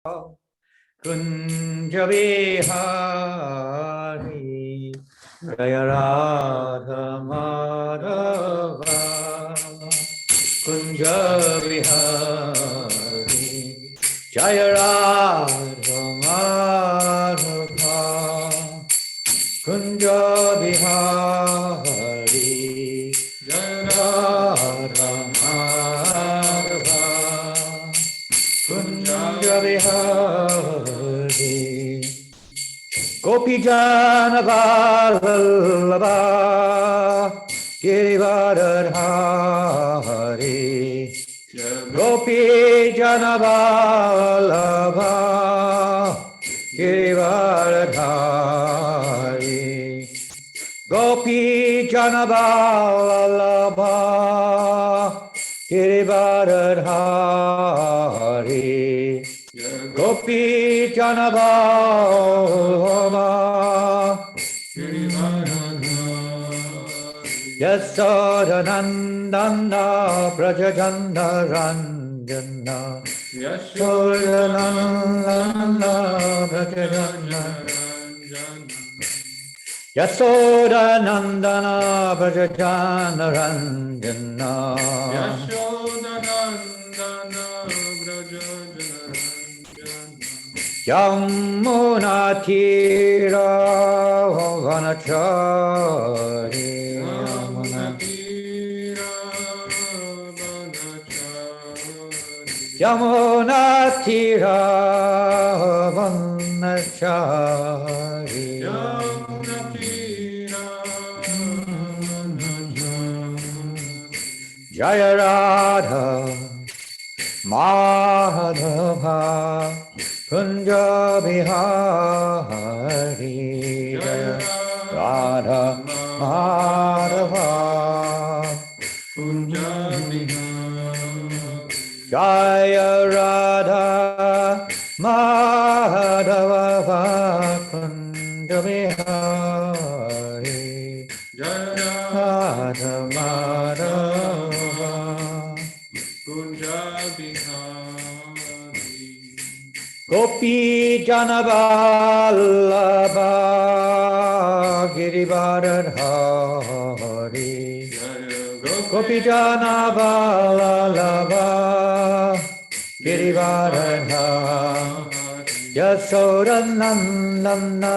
Kunja Vihari Jaya Radha Madhava Kunja Vihari Jaya Radha Madhava Kunja Vihari Jaya Radha Madhava Kunja Vihari Gopi Jana Vallabha Girivardhari Gopi Jana Vallabha Girivardhari Gopi Jana Vallabha Girivardhari Gopi Jana Vallabha Yasodanandana Brajajanda Ranjana Yasodanandana Brajajanda Yasodanandana Brajajanda Ranjana Yamuna Tira Vanachari Yamuna Tira Vanachari Jaya Radha Madhava Kunja Vihari Jaya Radha Madhava Kunja Vihari Jaya Radha Madhava Kunja Vihari Jaya Radha Madhava Kunja Vihari Gopi Jana Vallabha Girivardhari Gopi Jana Vallabha Girivardhari Yasodanandana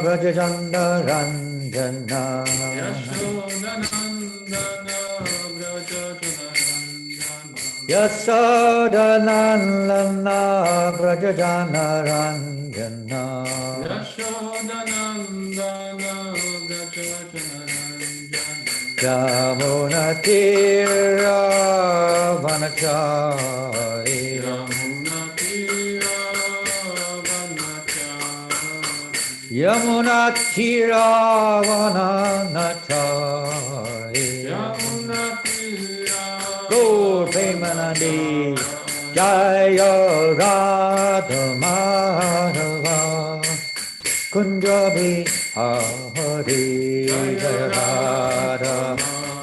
Brajajanda Ranjana Yasodanandana Brajajana Ranjana Yamuna Tira Vanachari Yamuna Tira Vanachari Gaur Premanandi Jaya Radha Madhava Kunja Vihari Jaya Radha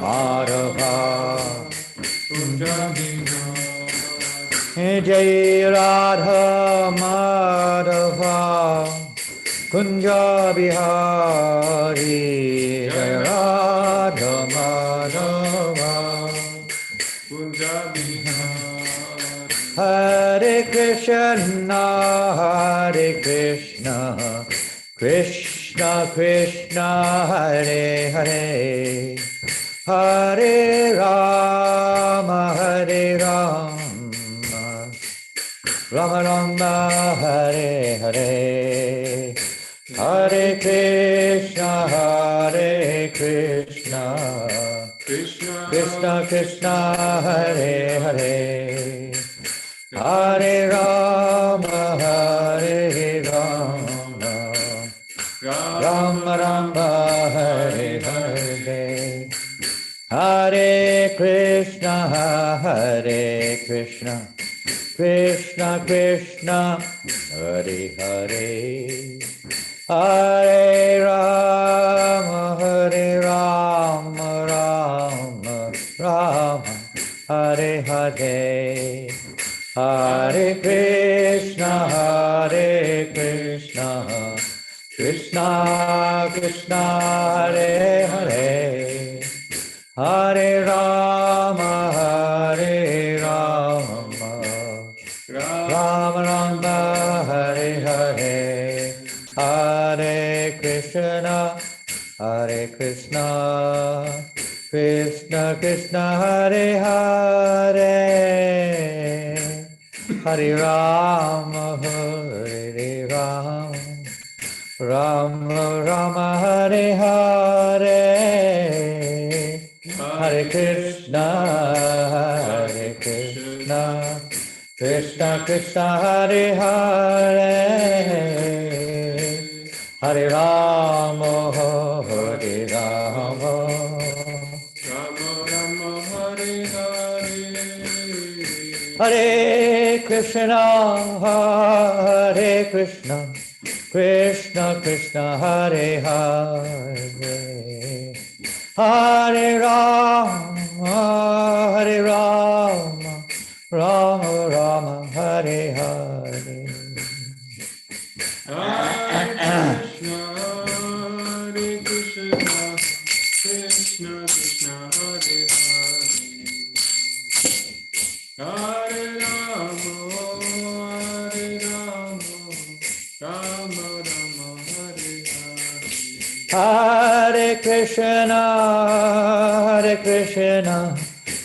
Madhava Kunja Vihari Jaya Radha Madhava Kunja Vihari Jaya Radha Madhava Kunja Vihari Hare Krishna Hare Krishna Krishna Krishna Hare Hare Hare Rama Hare Rama Rama Rama Hare Hare Hare Krishna Hare Krishna Krishna Krishna Hare Hare Hare Rama Hare Rama Rama Rama Hare Hare Hare Krishna Hare Krishna Krishna Krishna Hare Hare Hare Rama Rama Rama Hare Hare Hare Krishna, Hare Krishna, Krishna Krishna, Hare Hare, Hare Rama, Hare Rama, Rama Rama, Hare Hare, Hare Krishna, Hare Krishna, Krishna Krishna, Hare Hare, Hare Rama, Hare Rama, Rama Rama, Hare Hare, Hare Krishna, Hare Krishna, Krishna Krishna, Hare Hare, Hare Rama, Hare Rama, Rama Rama Hare Hare, Hare Krishna, Hare Krishna, Krishna Krishna, Hare Hare, Hare Rama, Hare Rama, Rama Rama, Hare Hare. Hare Krishna, Hare Krishna,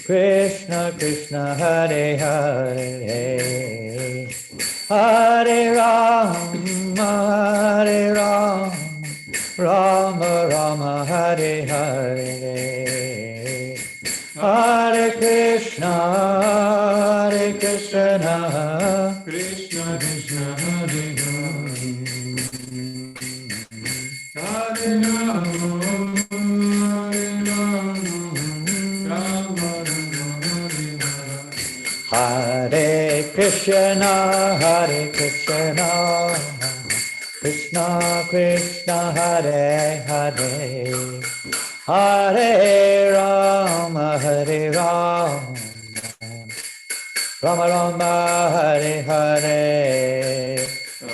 Krishna Krishna, Hare Hare, Hare Rama, Hare Rama, Rama Rama, Hare Hare. Hare Krishna, Hare Krishna, Krishna Krishna, Hare Hare, Hare Rama, Hare Rama, Rama Rama, Hare Hare, Hare Krishna, Hare Krishna, Krishna Krishna, Hare Hare, Hare Rama, Hare Rama, Rama Rama, Hare Hare. Hare Krishna, Hare Krishna, Krishna Krishna, Hare Hare, Hare Rama, Hare Rama, Rama Rama, Hare Hare,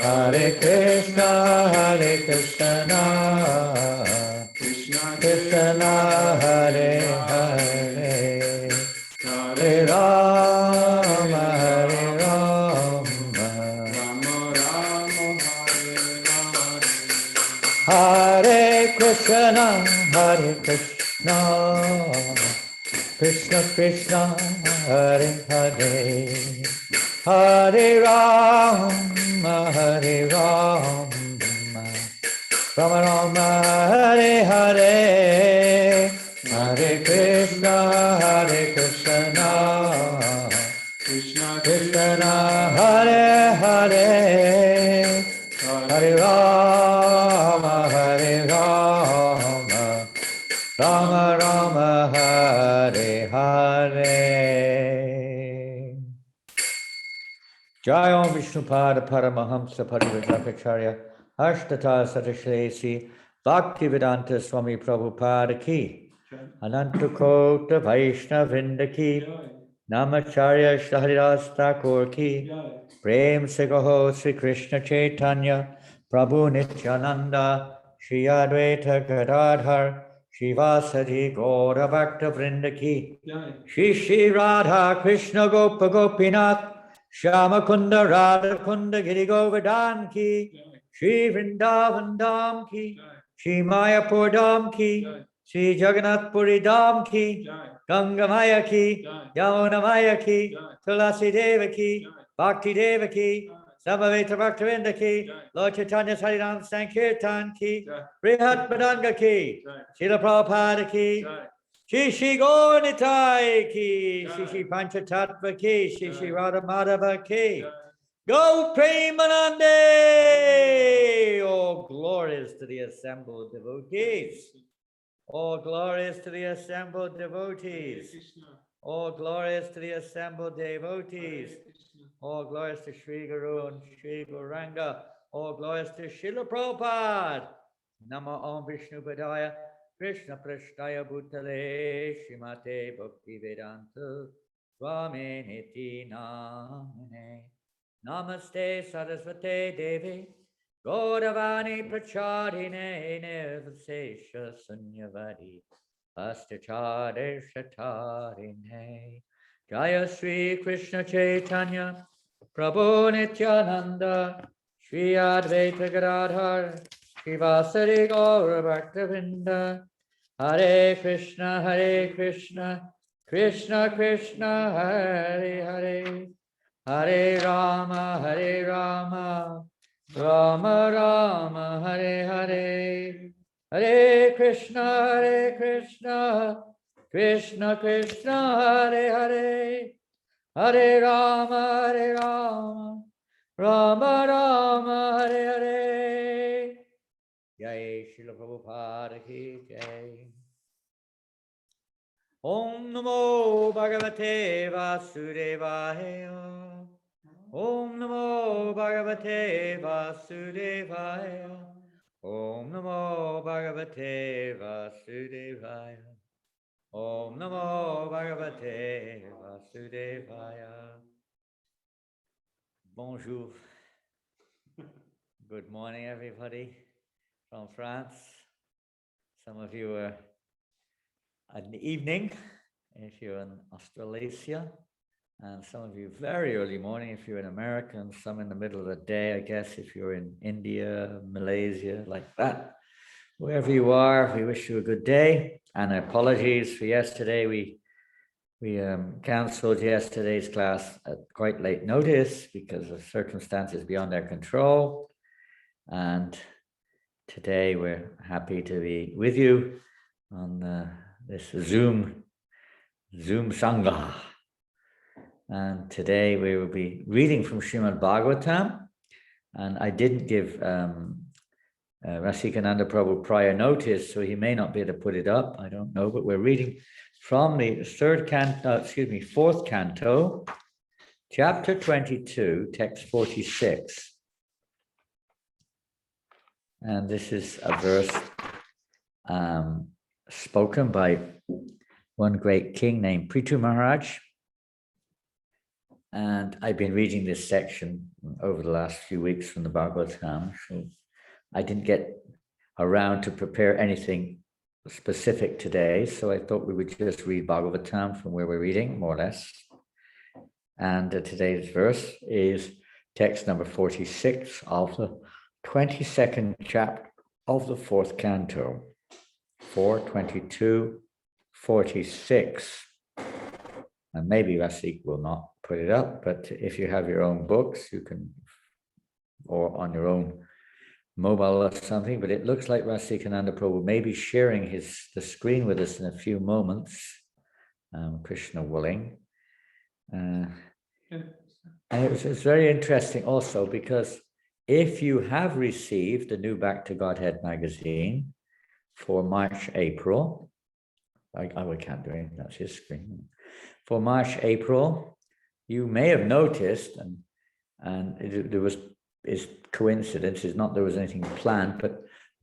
Hare Krishna, Hare Krishna, Krishna Krishna, Hare Hare, Hare Rama, Hare Rama, Rama Rama, Hare Hare, Hare Krishna, Hare Krishna, Krishna Krishna, Hare Hare, Hare Rama, Hare Rama, Rama Rama, Hare Hare, Hare Krishna, Hare Krishna, Krishna Krishna, Hare Hare, Hare Rama, Hare Rama, Rama Rama, Hare Hare. Jai Om Vishnupada Paramahamsa Parivrajacharya Ashtata Satashresi Bhaktivedanta Swami Prabhupada Ki Ananta Kota Vaishnavinda Ki Namacharya Shahridas Thakur Ki Prem Se Gaho Sri Krishna Chaitanya Prabhu Nityananda Shri Advaita Gadadhar Shivasati Gaura Bhakta Vrinda Ki Shri Shri Radha Krishna Gopa Gopinath Shama Kunda Radha Kunda Giri Govardhan Ki Shri Vrindavan Dham Ki Shri Mayapur Dham Ki Shri Jagannath Puri Dham Ki Ganga Maya Ki Yamuna Maya Ki Tulasi Deva Ki Bhakti Deva Ki Samaveta Bhaktivinoda Ki Lord Chaitanya Saridam Sankirtan Ki Brihat Madanga Ki Srila Prabhupada Ki Shri Shri Gauranitai Ki, Shri Shri Panchatattva Ki, Shri Shri Radha Madhava Ki, Go Premanande! All glories to the assembled devotees. All glories to the assembled devotees. All glories to the assembled devotees. All glories to Sri Guru and Sri Gauranga. All glories to Srila Prabhupada. Nama Om Vishnu Padaya. Krishna Prashtaya Bhutale Shrimate Bhakti Vedanta Swami Niti Namane. Namaste Saraswate Devi Gauravani Prachadine Nirvasesha Sunyavadi Astachade Shatarine. Jaya Sri Krishna Chaitanya Prabhu Nityananda Shri Advaita Gadadhar Shivasari Gaura Bhaktavinda. Hare Krishna Krishna Krishna Hare Hare, Hare Rama Rama Rama Hare Hare, Hare Krishna Krishna Krishna Hare Hare, Hare Rama Rama Rama Hare Hare. Jai Srila Prabhupada ki jai. Om Namo Bhagavate Vasudevaya. Om Namo Bhagavate Vasudevaya. Om Namo Bhagavate Vasudevaya. Om Namo Bhagavate Vasudevaya. Bonjour. Good morning, everybody from France. Some of you are in the evening if you're in Australasia, and some of you very early morning if you're in America, and some in the middle of the day, I guess, if you're in India, Malaysia, like that. Wherever you are, we wish you a good day, and apologies for yesterday. We canceled yesterday's class at quite late notice because of circumstances beyond our control, and today we're happy to be with you on this Zoom Sangha. And today we will be reading from Srimad Bhagavatam, and I didn't give Rasikananda Prabhu prior notice, so he may not be able to put it up, I don't know, but we're reading from the fourth canto, chapter 22, text 46. And this is a verse spoken by one great king named Prithu Maharaj. And I've been reading this section over the last few weeks from the Bhagavatam, so I didn't get around to prepare anything specific today, so I thought we would just read Bhagavatam from where we're reading, more or less. And today's verse is text number 46 of the 22nd chapter of the fourth canto, 4:22:46. And maybe Rasik will not put it up, but if you have your own books, you can, or on your own mobile or something, but it looks like Rasikananda Prabhu may be sharing the screen with us in a few moments, Krishna willing. And it's very interesting also because if you have received the new Back to Godhead magazine for March, April, I can't do anything, that's his screen. For March, April, you may have noticed, and it's coincidence, it's not there was anything planned,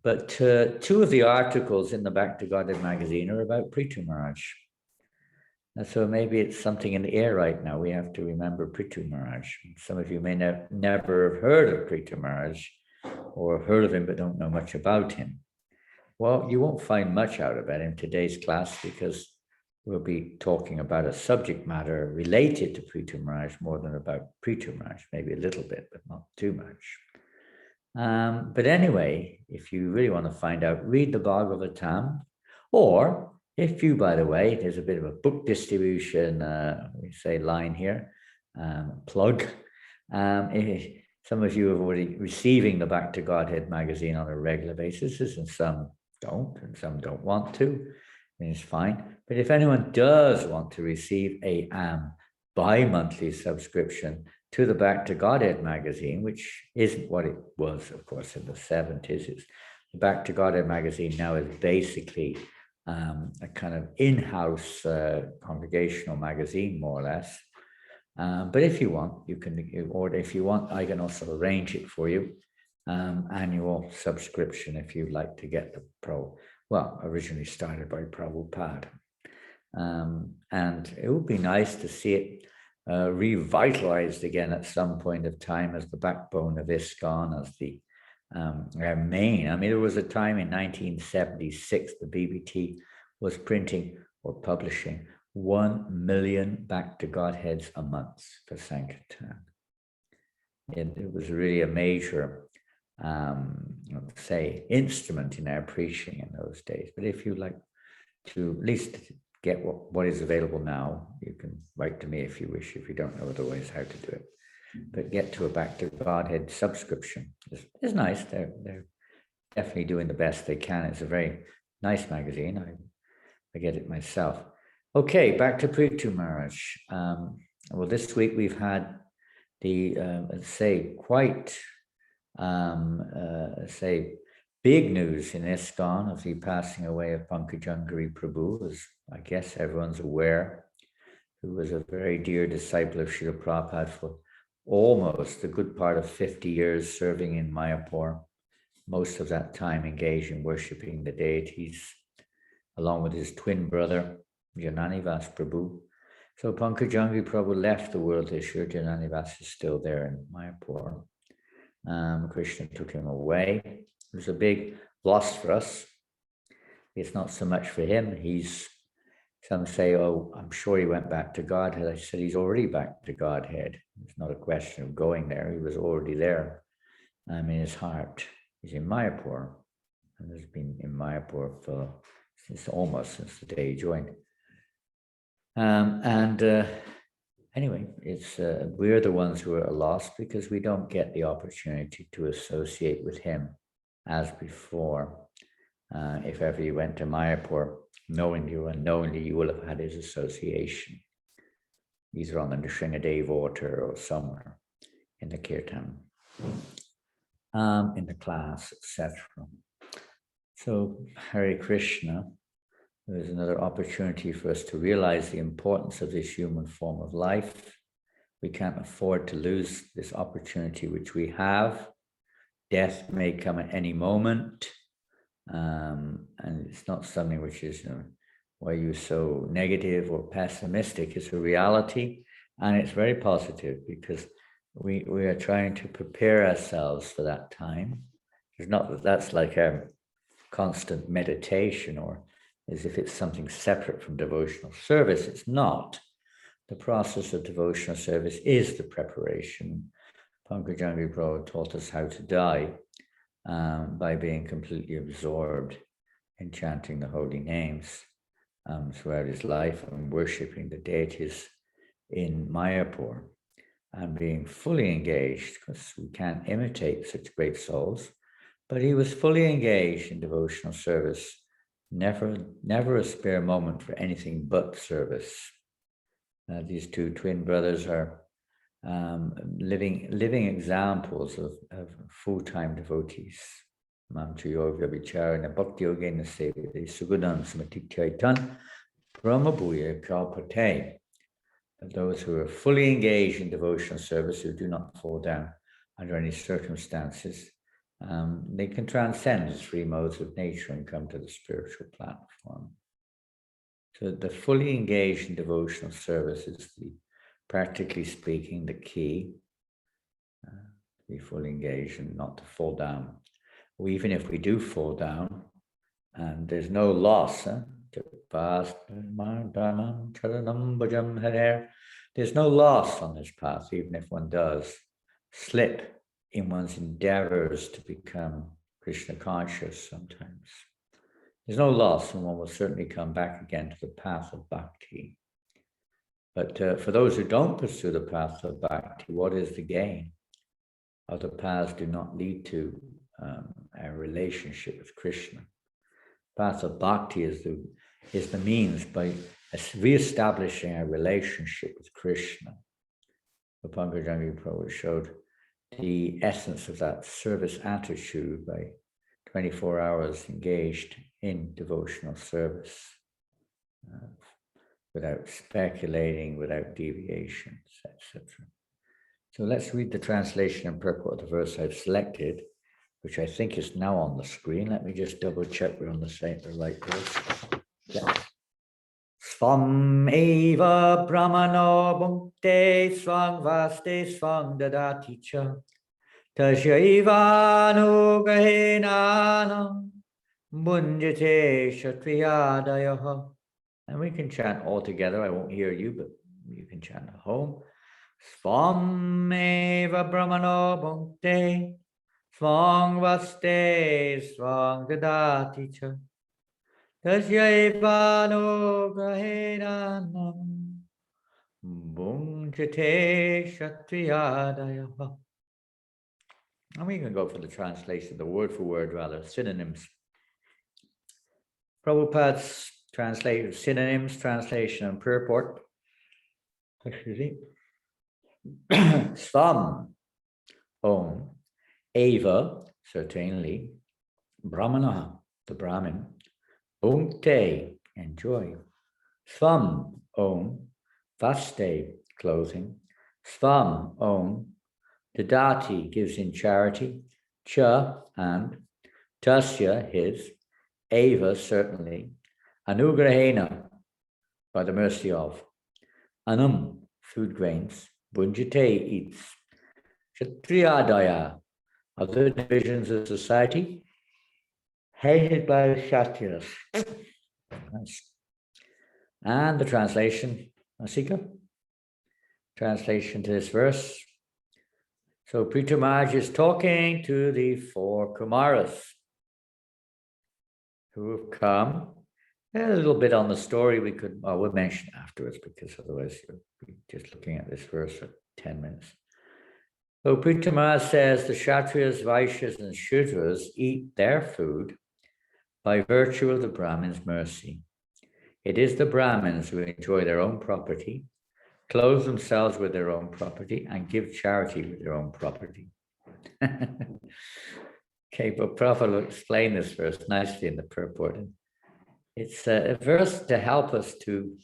but two of the articles in the Back to Godhead magazine are about Prithu Maharaj. And so maybe it's something in the air right now. We have to remember Prithu Maharaj. Some of you may never have heard of Prithu Maharaj or heard of him but don't know much about him. Well, you won't find much out about him in today's class because we'll be talking about a subject matter related to Prithu Maharaj more than about Prithu Maharaj, maybe a little bit, but not too much. But anyway, if you really want to find out, read the Bhagavatam, or if you, by the way, there's a bit of a book distribution, we say line here, plug. Some of you are already receiving the Back to Godhead magazine on a regular basis, and some don't, and some don't want to. It's fine. But if anyone does want to receive a bi-monthly subscription to the Back to Godhead magazine, which isn't what it was, of course, in the 70s. The Back to Godhead magazine now is basically a kind of in-house congregational magazine, more or less. But if you want, you can order. If you want, I can also arrange it for you. Annual subscription if you'd like to get the originally started by Prabhupada. And it would be nice to see it revitalized again at some point of time as the backbone of ISKCON, as the main. I mean, there was a time in 1976 the BBT was printing or publishing 1 million Back to Godheads a month for Sankirtan. It was really a major, say, instrument in our preaching in those days. But if you like to at least get what is available now, you can write to me if you wish, if you don't know otherwise how to do it. But get to a Back to Godhead subscription. It's nice. They're definitely doing the best they can. It's a very nice magazine. I get it myself. Okay, back to Prithu Maharaj. Well, this week we've had the, quite, big news in ISKCON of the passing away of Pankajangari Prabhu, as I guess everyone's aware, who was a very dear disciple of Srila Prabhupada for almost a good part of 50 years serving in Mayapur, most of that time engaged in worshipping the deities, along with his twin brother, Janananda Prabhu. So Pankajangari Prabhu left the world this year. Janananda is still there in Mayapur. Krishna took him away. It was a big loss for us. It's not so much for him. Some say, oh, I'm sure he went back to Godhead. I said, he's already back to Godhead. It's not a question of going there. He was already there. In his heart. He's in Mayapur. And has been in Mayapur since the day he joined. Anyway, it's we're the ones who are lost because we don't get the opportunity to associate with him as before. If ever you went to Mayapur, knowingly or unknowingly, you will have had his association. Either on the Nrsingadev altar or somewhere in the kirtan, in the class, etc. So, Hare Krishna, there's another opportunity for us to realize the importance of this human form of life. We can't afford to lose this opportunity which we have. Death may come at any moment. And it's not something which is, why you're so negative or pessimistic. It's a reality, and it's very positive because we are trying to prepare ourselves for that time. It's not that that's like a constant meditation or as if it's something separate from devotional service. It's not. The process of devotional service is the preparation. Pankajangari Prabhu taught us how to die by being completely absorbed in chanting the holy names throughout his life and worshipping the deities in Mayapur and being fully engaged, because we can't imitate such great souls, but he was fully engaged in devotional service, never a spare moment for anything but service. These two twin brothers are living examples of full-time devotees. Mamcha yoga vicharana bhakti yogena sevate sugunan samatikchaitan brahmabhuya kalpate. Those who are fully engaged in devotional service, who do not fall down under any circumstances, they can transcend the three modes of nature and come to the spiritual platform. So the fully engaged in devotional service is practically speaking, the key. To be fully engaged and not to fall down. Or even if we do fall down, and there's no loss, there's no loss on this path, even if one does slip in one's endeavors to become Krishna conscious sometimes. There's no loss, and one will certainly come back again to the path of bhakti. But for those who don't pursue the path of bhakti, what is the gain? Other paths do not lead to our relationship with Krishna. Path of bhakti is the means by re-establishing our relationship with Krishna. Pankajangari Prabhu showed the essence of that service attitude by 24 hours engaged in devotional service, without speculating, without deviations, etc. So let's read the translation and purport of the verse I've selected, which I think is now on the screen. Let me just double check we're on the right verse. Yeah. Svam eva brahmano bhukte swang vaste swang dadati cha tasyaivano Bunjate Kshatriyadayaha. And we can chant all together. I won't hear you, but you can chant at home. Swameva Brahmano Bhukte Swang Vaste Swang Dadati Cha Tasyaivano Grahenanam Bunjate Kshatriyadayaha. And we can go for the translation, the word for word rather, synonyms. Prabhupada's translation, synonyms, translation, and purport. Svam, own, eva, certainly, brahmana, the Brahmin, bhukte, enjoy, svam, own, vaste, clothing, svam, own, dadati, gives in charity, cha, and, tasya, his, eva, certainly, anugrahena, by the mercy of, anum, food grains, bunjate, eats, kshatriyadaya, other divisions of society, headed by the kshatriyas. And the translation, Asika, translation to this verse. So Prithu Maharaj is talking to the 4 Kumaras who have come. A little bit on the story we'll mention afterwards, because otherwise you'll be just looking at this verse for 10 minutes. So Prithu Maharaj says the Kshatriyas, Vaishyas, and Shudras eat their food by virtue of the Brahmins' mercy. It is the Brahmins who enjoy their own property, clothe themselves with their own property, and give charity with their own property. Okay, but Prabhupada will explain this verse nicely in the purport. It's a verse to help us to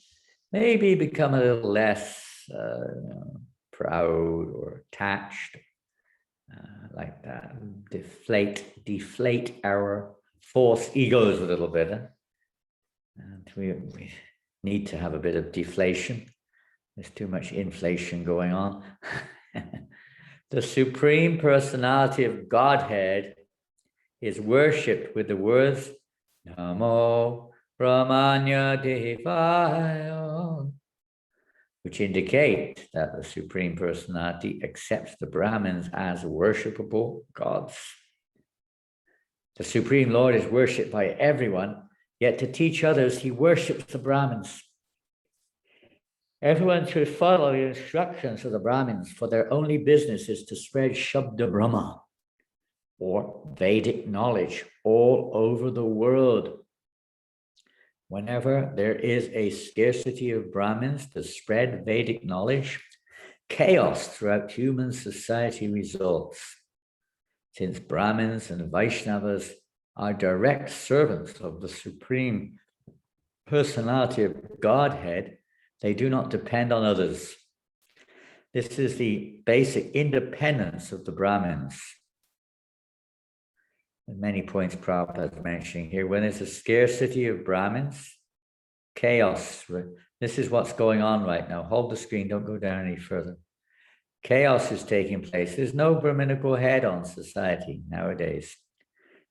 maybe become a little less proud or attached, like that. Deflate our false egos a little bit. And we need to have a bit of deflation. There's too much inflation going on. The Supreme Personality of Godhead is worshipped with the words Namo Brahmanya Devaya, which indicate that the Supreme Personality accepts the Brahmins as worshipable gods. The Supreme Lord is worshipped by everyone, yet to teach others, he worships the Brahmins. Everyone should follow the instructions of the Brahmins, for their only business is to spread Shabda Brahma, or Vedic knowledge, all over the world. Whenever there is a scarcity of Brahmins to spread Vedic knowledge, chaos throughout human society results. Since Brahmins and Vaishnavas are direct servants of the Supreme Personality of Godhead, they do not depend on others. This is the basic independence of the Brahmins. And many points Prabhupada is mentioning here. When there's a scarcity of Brahmins, chaos. This is what's going on right now. Hold the screen, don't go down any further. Chaos is taking place. There's no Brahminical head on society nowadays.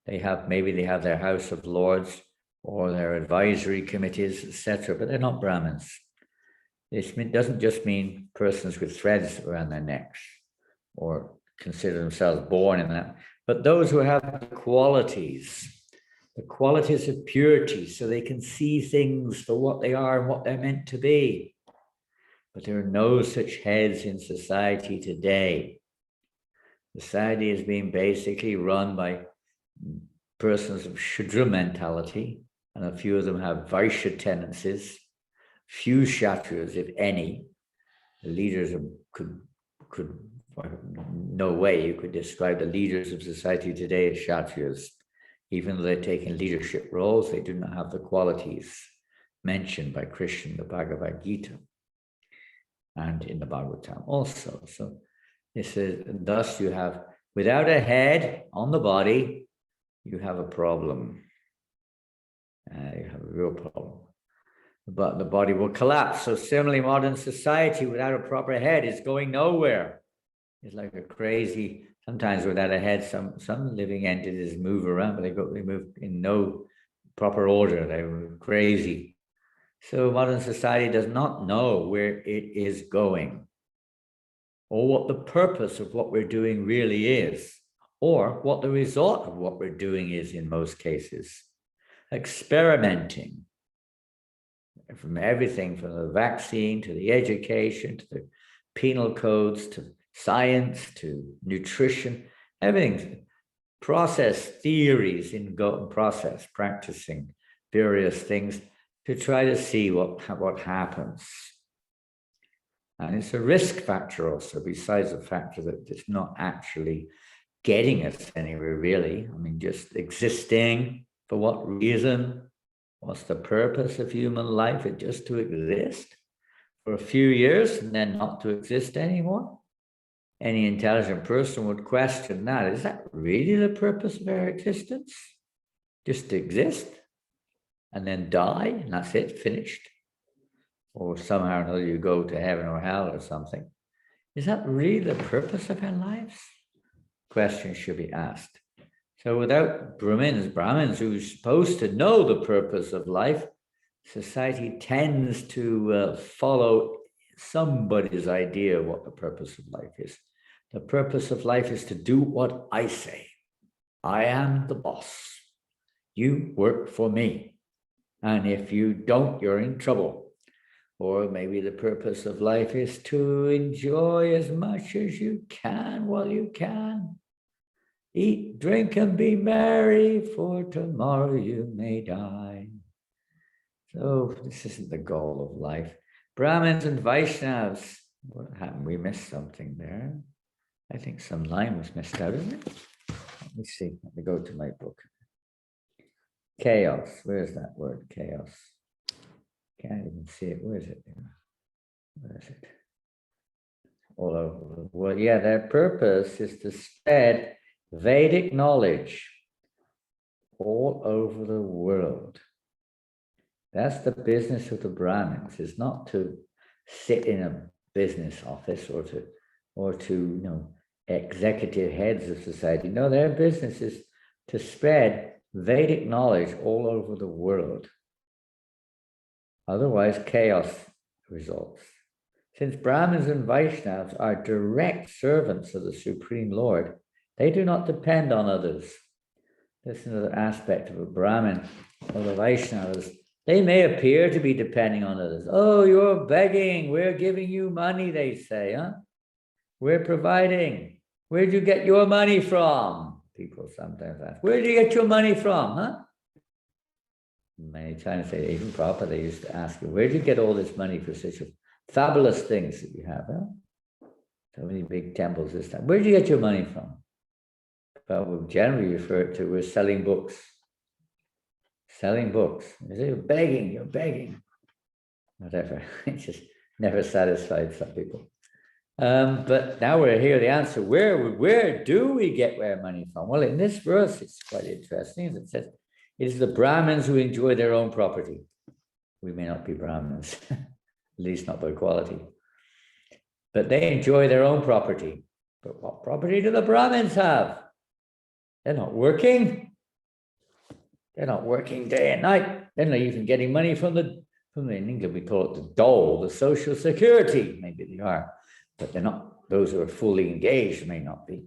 Maybe they have their House of Lords or their advisory committees, etc., but they're not Brahmins. This doesn't just mean persons with threads around their necks or consider themselves born in that, but those who have the qualities of purity, so they can see things for what they are and what they're meant to be. But there are no such heads in society today. Society is being basically run by persons of Shudra mentality, and a few of them have Vaishya tendencies. Few Kshatriyas, if any. The leaders could no way you could describe the leaders of society today as Kshatriyas. Even though they're taking leadership roles, they do not have the qualities mentioned by Krishna in the Bhagavad Gita and in the Bhagavatam also. So this is, thus you have, without a head on the body, you have a problem. You have a real problem. but the body will collapse. So similarly, modern society without a proper head is going nowhere. It's like a crazy, sometimes without a head, some living entities move around, but they move in no proper order. They're crazy. So modern society does not know where it is going, or what the purpose of what we're doing really is, or what the result of what we're doing is in most cases. Experimenting from everything from the vaccine to the education to the penal codes to science to nutrition, everything, process theories in process, practicing various things to try to see what happens. And it's a risk factor also, besides the factor that it's not actually getting us anywhere really. I mean, just existing, for what reason? What's the purpose of human life? It's just to exist for a few years and then not to exist anymore? Any intelligent person would question that. Is that really the purpose of our existence? Just to exist and then die and that's it, finished? Or somehow or another you go to heaven or hell or something. Is that really the purpose of our lives? Questions should be asked. So without Brahmins who are supposed to know the purpose of life, society tends to follow somebody's idea of what the purpose of life is. The purpose of life is to do what I say. I am the boss. You work for me. And if you don't, you're in trouble. Or maybe the purpose of life is to enjoy as much as you can while you can. Eat, drink, and be merry, for tomorrow you may die. So this isn't the goal of life. Brahmins and Vaishnavas, what happened? We missed something there. I think some line was missed out, isn't it? Let me see. Let me go to my book. Chaos. Where's that word? Chaos. Can't even see it. Where is it? Where is it? All over the world. Yeah, their purpose is to spread Vedic knowledge all over the world. That's the business of the Brahmins, is not to sit in a business office or to executive heads of society. No, their business is to spread Vedic knowledge all over the world. Otherwise, chaos results. Since Brahmins and Vaishnavas are direct servants of the Supreme Lord, they do not depend on others. This is another aspect of a Brahmin or the Vaishnavas. They may appear to be depending on others. Oh, you're begging. We're giving you money, they say. Huh? We're providing. Where'd you get your money from? People sometimes ask, where did you get your money from? Huh? Many times, even Prabhupada, they used to ask you, where did you get all this money for such fabulous things that you have? Huh? So many big temples this time. Where did you get your money from? But we generally refer to as selling books. Selling books. They say, you're begging. Whatever. It just never satisfied some people. But now we're here, the answer, where do we get our money from? Well, in this verse, it's quite interesting. It says, it is the Brahmins who enjoy their own property. We may not be Brahmins, at least not by quality. But they enjoy their own property. But what property do the Brahmins have? They're not working. They're not working day and night. They're not even getting money from in England we call it the dole, the social security. Maybe they are, but they're not. Those who are fully engaged may not be.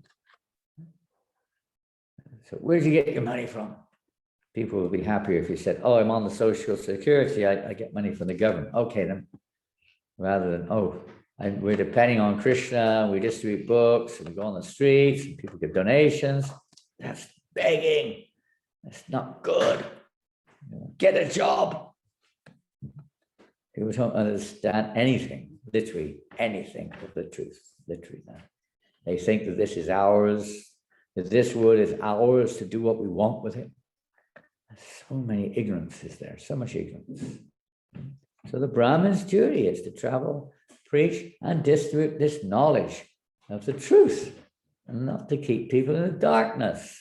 So where did you get your money from? People would be happier if you said, oh, I'm on the social security. I get money from the government. Okay, then. Rather than, we're depending on Krishna. We distribute books and we go on the streets and people get donations. That's begging. That's not good. Get a job. People don't understand anything, literally anything of the truth, literally that. They think that this is ours, that this wood is ours to do what we want with it. So many ignorances there, so much ignorance. So the Brahmin's duty is to travel, preach, and distribute this knowledge of the truth, and not to keep people in the darkness.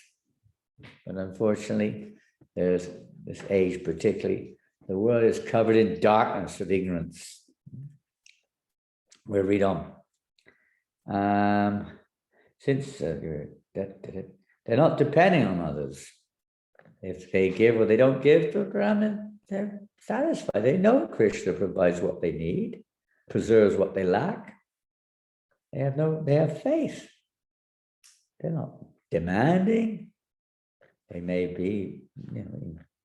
But unfortunately, there's this age particularly, The world is covered in darkness of ignorance. We'll read on. Since they're not depending on others. If they give or they don't give to Brahmin, they're satisfied. They know Krishna provides what they need, preserves what they lack. They have faith. They're not demanding. They may be,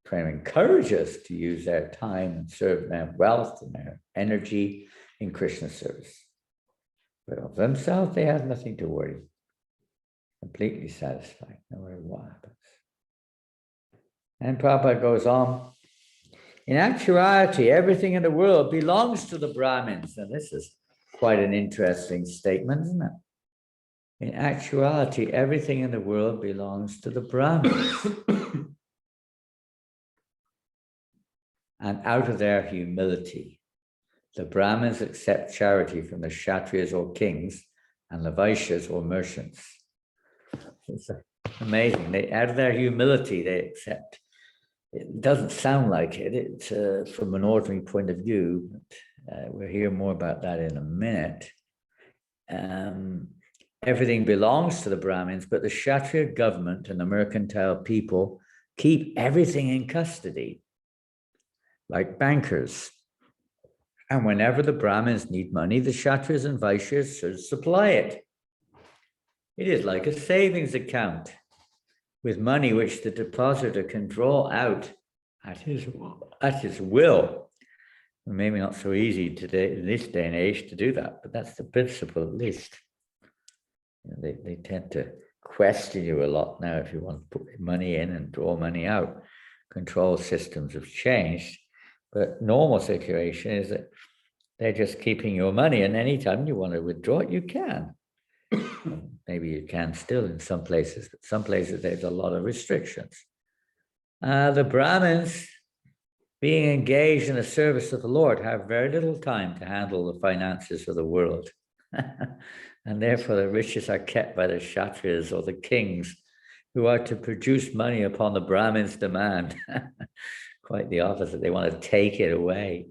trying to encourage us to use their time and serve their wealth and their energy in Krishna service. But of themselves, they have nothing to worry. Completely satisfied, no matter what happens. And Prabhupada goes on, in actuality, everything in the world belongs to the Brahmins. And this is quite an interesting statement, isn't it? In actuality, everything in the world belongs to the Brahmins. And out of their humility, the Brahmins accept charity from the Kshatriyas or kings and the Vaishyas or merchants. It's amazing. Out of their humility, they accept. It doesn't sound like it. It's from an ordinary point of view. But, we'll hear more about that in a minute. Everything belongs to the Brahmins, but the Kshatriya government and the mercantile people keep everything in custody, like bankers. And whenever the Brahmins need money, the Kshatriyas and Vaishyas should supply it. It is like a savings account with money which the depositor can draw out at his will. Maybe not so easy today, in this day and age, to do that, but that's the principle at least. They tend to question you a lot now if you want to put money in and draw money out. Control systems have changed, but normal situation is that they're just keeping your money, and anytime you want to withdraw it, you can. Maybe you can still in some places, but some places there's a lot of restrictions. The Brahmins, being engaged in the service of the Lord, have very little time to handle the finances of the world. And therefore the riches are kept by the Kshatriyas or the kings, who are to produce money upon the Brahmins' demand. Quite the opposite. They want to take it away.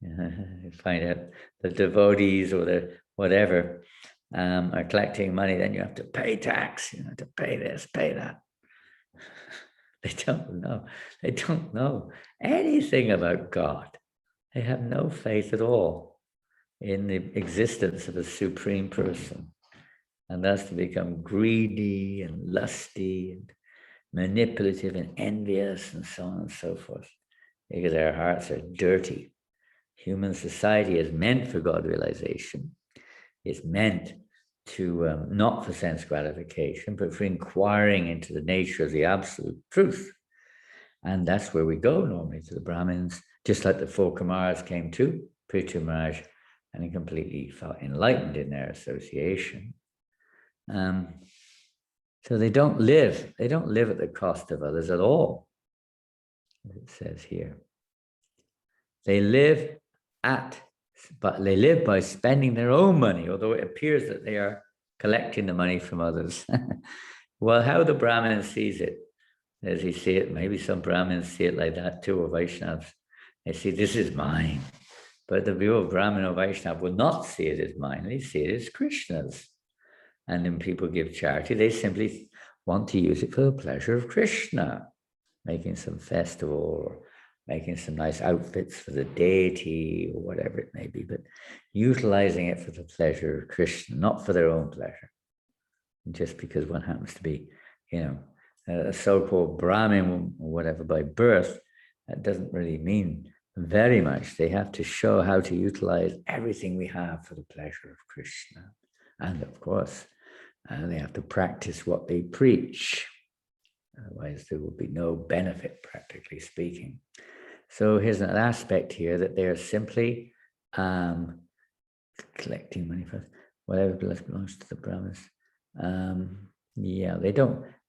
You find out the devotees or the whatever are collecting money, then you have to pay tax, to pay this, pay that. They don't know. They don't know anything about God. They have no faith at all in the existence of a supreme person. And thus to become greedy and lusty and manipulative and envious and so on and so forth, because their hearts are dirty. Human society is meant for God realization. It's meant to not for sense gratification, but for inquiring into the nature of the absolute truth. And that's where we go normally, to the Brahmins, just like the four Kumaras came to Prithu Maharaj, and he completely felt enlightened in their association. So they don't live at the cost of others at all, as it says here. They live by spending their own money, although it appears that they are collecting the money from others. Well, how the Brahmin sees it, as he see it, maybe some Brahmins see it like that too, or Vaishnavas. They see, this is mine. But the view of Brahmin or Vaishnava will not see it as mine. They see it as Krishna's. And when people give charity, they simply want to use it for the pleasure of Krishna, making some festival or making some nice outfits for the deity or whatever it may be, but utilizing it for the pleasure of Krishna, not for their own pleasure. Just because one happens to be, a so-called Brahmin or whatever by birth, that doesn't really mean very much. They have to show how to utilize everything we have for the pleasure of Krishna. And of course, they have to practice what they preach. Otherwise, there will be no benefit, practically speaking. So here's an aspect here that they're simply collecting money for whatever belongs to the Brahmins.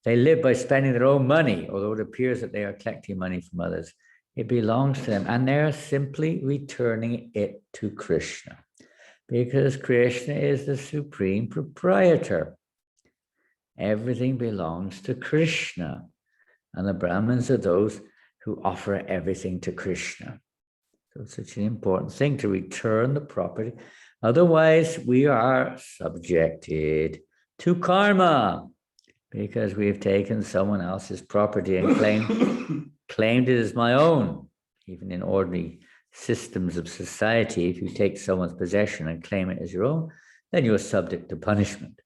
They live by spending their own money, although it appears that they are collecting money from others. It belongs to them, and they're simply returning it to Krishna, because Krishna is the supreme proprietor. Everything belongs to Krishna, and the Brahmins are those who offer everything to Krishna. So it's such an important thing to return the property. Otherwise, we are subjected to karma because we have taken someone else's property and claimed it as my own. Even in ordinary systems of society, if you take someone's possession and claim it as your own, then you are subject to punishment.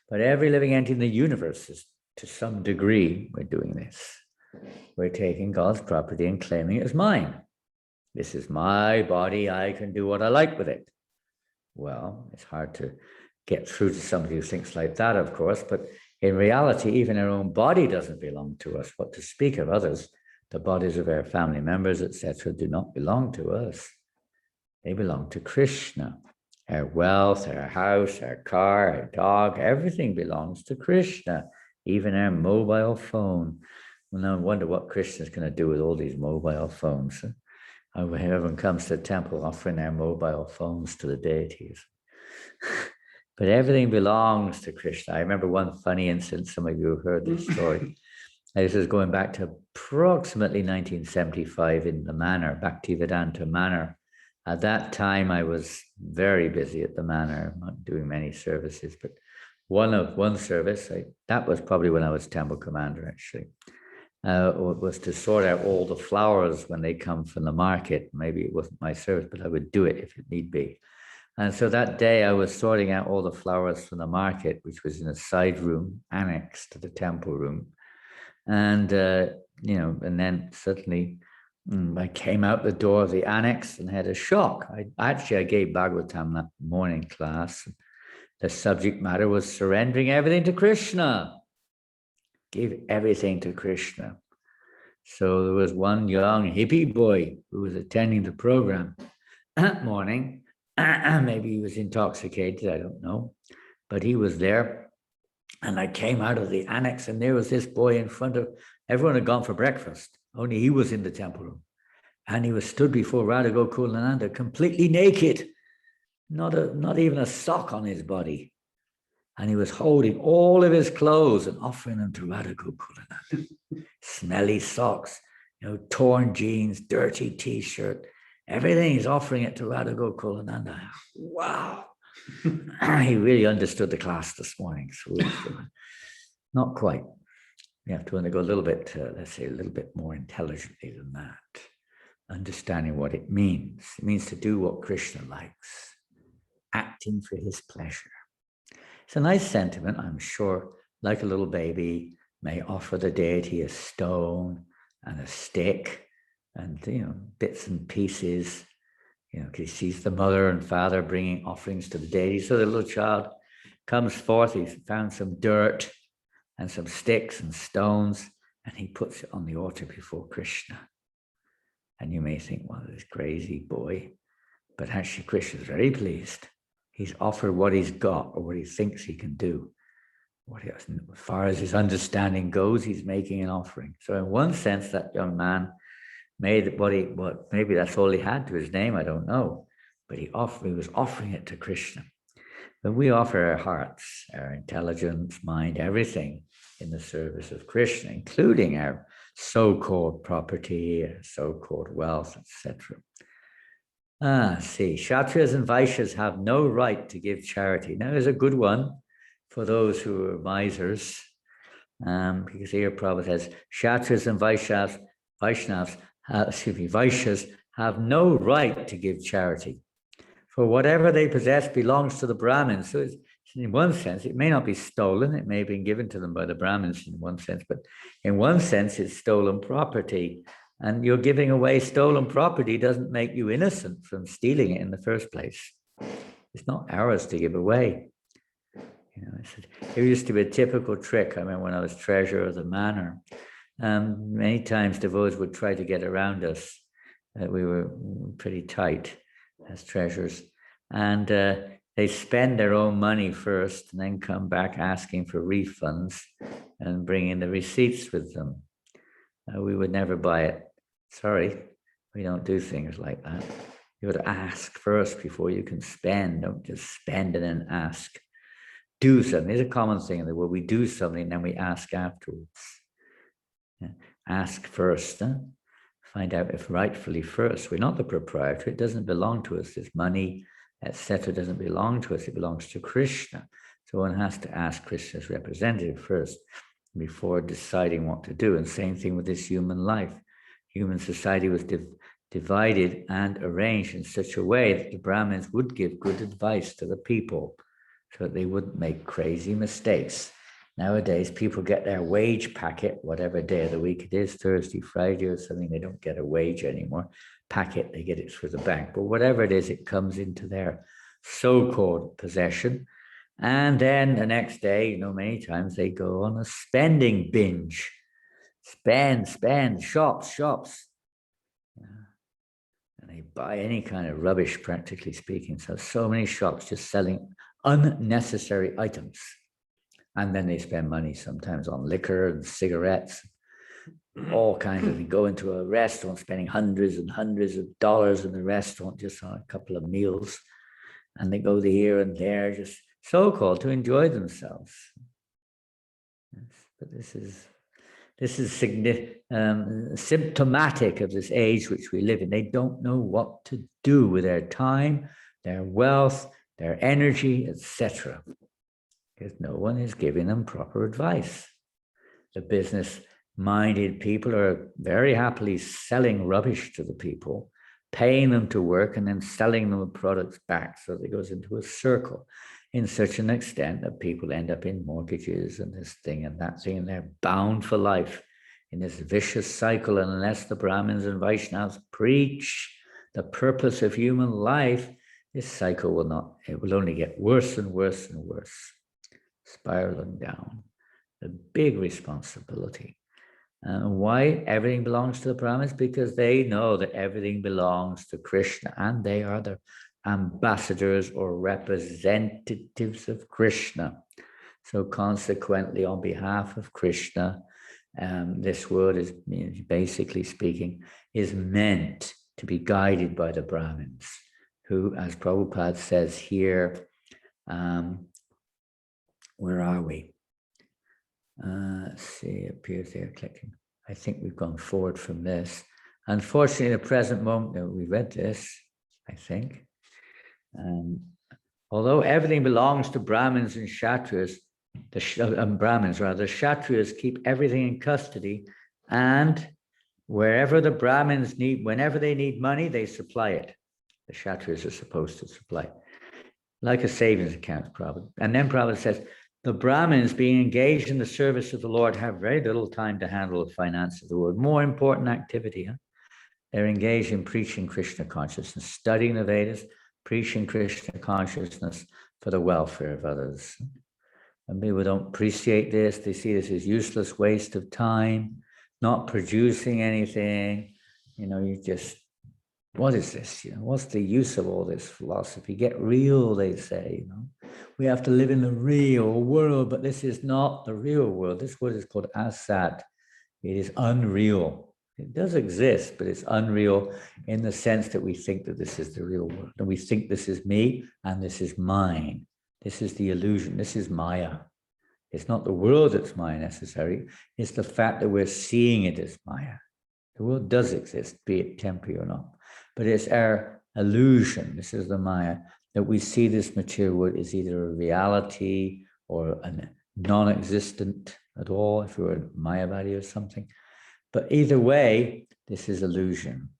But every living entity in the universe is, to some degree, we're doing this. We're taking God's property and claiming it as mine. This is my body, I can do what I like with it. Well, it's hard to get through to somebody who thinks like that, of course, but in reality, even our own body doesn't belong to us. What to speak of others, the bodies of our family members, etc., do not belong to us. They belong to Krishna. Our wealth, our house, our car, our dog, everything belongs to Krishna, even our mobile phone. Well, now I wonder what Krishna's going to do with all these mobile phones. Everyone comes to the temple offering their mobile phones to the deities. But everything belongs to Krishna. I remember one funny incident, some of you have heard this story. This is going back to approximately 1975 in the manor, Bhaktivedanta manor. At that time, I was very busy at the manor, not doing many services, but one service, that was probably when I was temple commander, actually, was to sort out all the flowers when they come from the market. Maybe it wasn't my service, but I would do it if it need be. And so that day I was sorting out all the flowers from the market, which was in a side room annexed to the temple room. And, and then suddenly I came out the door of the annex and had a shock. I gave Bhagavatam that morning class. The subject matter was surrendering everything to Krishna. Give everything to Krishna. So there was one young hippie boy who was attending the program that morning. Maybe he was intoxicated, I don't know. But he was there. And I came out of the annex and there was this boy in front of, everyone had gone for breakfast. Only he was in the temple room. And he was stood before Radha Gokulananda completely naked. Not even a sock on his body. And he was holding all of his clothes and offering them to Radha Gokulananda. Smelly socks, torn jeans, dirty t-shirt, everything. He's offering it to Radha Gokulananda. Wow. He really understood the class this morning. So not quite. You have to go a little bit, let's say a little bit more intelligently than that. Understanding what it means. It means to do what Krishna likes. Acting for his pleasure. It's a nice sentiment, I'm sure, like a little baby may offer the deity a stone and a stick and, bits and pieces, because he sees the mother and father bringing offerings to the deity. So the little child comes forth, he's found some dirt and some sticks and stones, and he puts it on the altar before Krishna. And you may think, well, this crazy boy, but actually Krishna's very pleased. He's offered what he's got or what he thinks he can do. As far as his understanding goes, he's making an offering. So in one sense, that young man made maybe that's all he had to his name, I don't know. But he was offering it to Krishna. But we offer our hearts, our intelligence, mind, everything in the service of Krishna, including our so-called property, so-called wealth, etc. Kshatriyas and Vaishyas have no right to give charity. Now, there's a good one for those who are misers, because here Prabhupada says, Kshatriyas and Vaishyas have no right to give charity. For whatever they possess belongs to the Brahmins. So in one sense, it may not be stolen. It may have been given to them by the Brahmins in one sense, but in one sense, it's stolen property. And you're giving away stolen property doesn't make you innocent from stealing it in the first place. It's not ours to give away. It used to be a typical trick. I remember when I was treasurer of the manor, many times devotees would try to get around us. We were pretty tight as treasurers. And they spend their own money first and then come back asking for refunds and bring in the receipts with them. We would never buy it. Sorry, we don't do things like that. You would ask first before you can spend. Don't just spend and then ask. Do something. It's a common thing in the world. We do something and then we ask afterwards. Ask first. find out if rightfully first, we're not the proprietor, it doesn't belong to us, this money, etc. doesn't belong to us, it belongs to Krishna. So one has to ask Krishna's representative first before deciding what to do. And same thing with this human life. Human society was divided and arranged in such a way that the Brahmins would give good advice to the people so that they wouldn't make crazy mistakes. Nowadays, people get their wage packet, whatever day of the week it is, Thursday, Friday or something, they don't get a wage anymore. Packet, they get it through the bank. But whatever it is, it comes into their so-called possession. And then the next day, many times they go on a spending binge. Spend, shops. And they buy any kind of rubbish, practically speaking. So many shops just selling unnecessary items. And then they spend money sometimes on liquor and cigarettes, all kinds of things. Go into a restaurant, spending hundreds and hundreds of dollars in the restaurant just on a couple of meals. And they go here and there, just so-called to enjoy themselves. Yes, but this is symptomatic of this age which we live in. They don't know what to do with their time, their wealth, their energy, etc. Because no one is giving them proper advice. The business-minded people are very happily selling rubbish to the people, paying them to work and then selling them the products back. So it goes into a circle in such an extent that people end up in mortgages and this thing and that thing, and they're bound for life in this vicious cycle. And unless the Brahmins and Vaishnavas preach the purpose of human life, this cycle will not, it will only get worse and worse and worse, spiraling down. A big responsibility. Why everything belongs to the Brahmins? Because they know that everything belongs to Krishna, and they are the ambassadors or representatives of Krishna. So consequently, on behalf of Krishna, this word is, basically speaking, is meant to be guided by the Brahmins, who, as Prabhupada says here, where are we? Let's see, it appears there, clicking. I think we've gone forward from this. Unfortunately, at the present moment, we read this, I think. Although everything belongs to Brahmins and Kshatriyas, the Kshatriyas keep everything in custody, and wherever the Brahmins need, whenever they need money, they supply it. The Kshatriyas are supposed to supply it, like a savings account, Prabhupada. And then Prabhupada says, the Brahmins, being engaged in the service of the Lord, have very little time to handle the finance of the world. More important activity. They're engaged in preaching Krishna consciousness, studying the Vedas, preaching Krishna consciousness for the welfare of others. And people don't appreciate this. They see this as useless waste of time, not producing anything. You just, what is this? What's the use of all this philosophy? Get real, they say. We have to live in the real world, but this is not the real world. This world is called asat. It is unreal. It does exist, but it's unreal in the sense that we think that this is the real world. And we think this is me and this is mine. This is the illusion. This is Maya. It's not the world that's Maya necessarily. It's the fact that we're seeing it as Maya. The world does exist, be it temporary or not. But it's our illusion. This is the Maya, that we see this material world is either a reality or a non-existent at all, if we were a Mayavadi or something. But either way, this is illusion.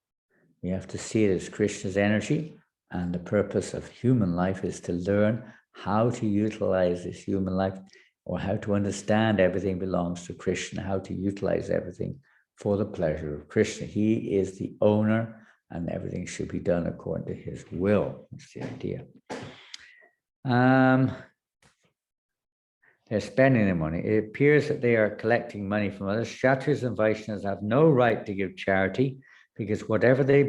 We have to see it as Krishna's energy, and the purpose of human life is to learn how to utilize this human life, or how to understand everything belongs to Krishna, how to utilize everything for the pleasure of Krishna. He is the owner, and everything should be done according to his will. That's the idea. They're spending their money. It appears that they are collecting money from others. Kshatriyas and Vaishnavas have no right to give charity, because whatever they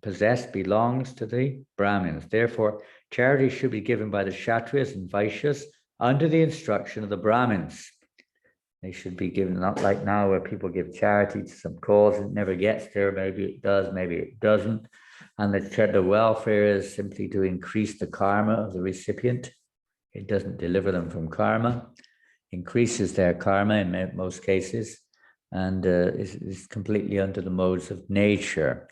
possess belongs to the Brahmins. Therefore, charity should be given by the Kshatriyas and Vaishyas under the instruction of the Brahmins. They should be given, not like now where people give charity to some cause, it never gets there, maybe it does, maybe it doesn't. And the welfare is simply to increase the karma of the recipient. It doesn't deliver them from karma, increases their karma in most cases. and is completely under the modes of nature,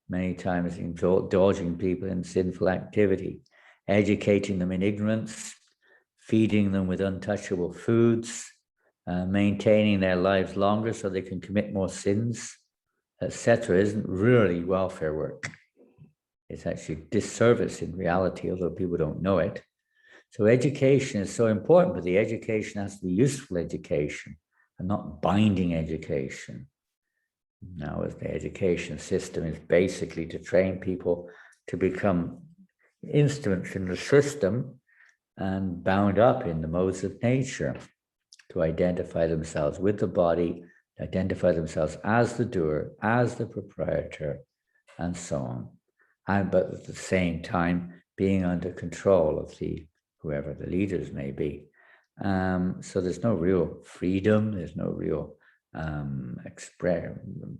many times indulging people in sinful activity, educating them in ignorance, feeding them with untouchable foods, maintaining their lives longer so they can commit more sins, etc., isn't really welfare work. It's actually disservice in reality, although people don't know it. So education is so important, but the education has to be useful education and not binding education. Now, as the education system is basically to train people to become instruments in the system and bound up in the modes of nature, to identify themselves with the body, identify themselves as the doer, as the proprietor, and so on. But at the same time, being under control of whoever the leaders may be. So there's no real freedom, there's no real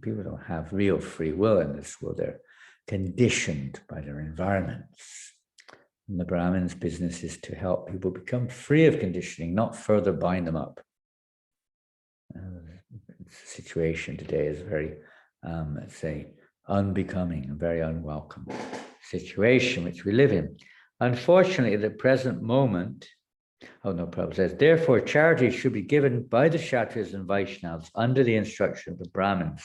people don't have real free will in this world. They're conditioned by their environments. And the Brahmin's business is to help people become free of conditioning, not further bind them up. The situation today is very, let's say, unbecoming, a very unwelcome situation which we live in. Unfortunately, at the present moment, Prabhupada says, therefore, charity should be given by the Kshatriyas and Vaishnavas under the instruction of the Brahmins.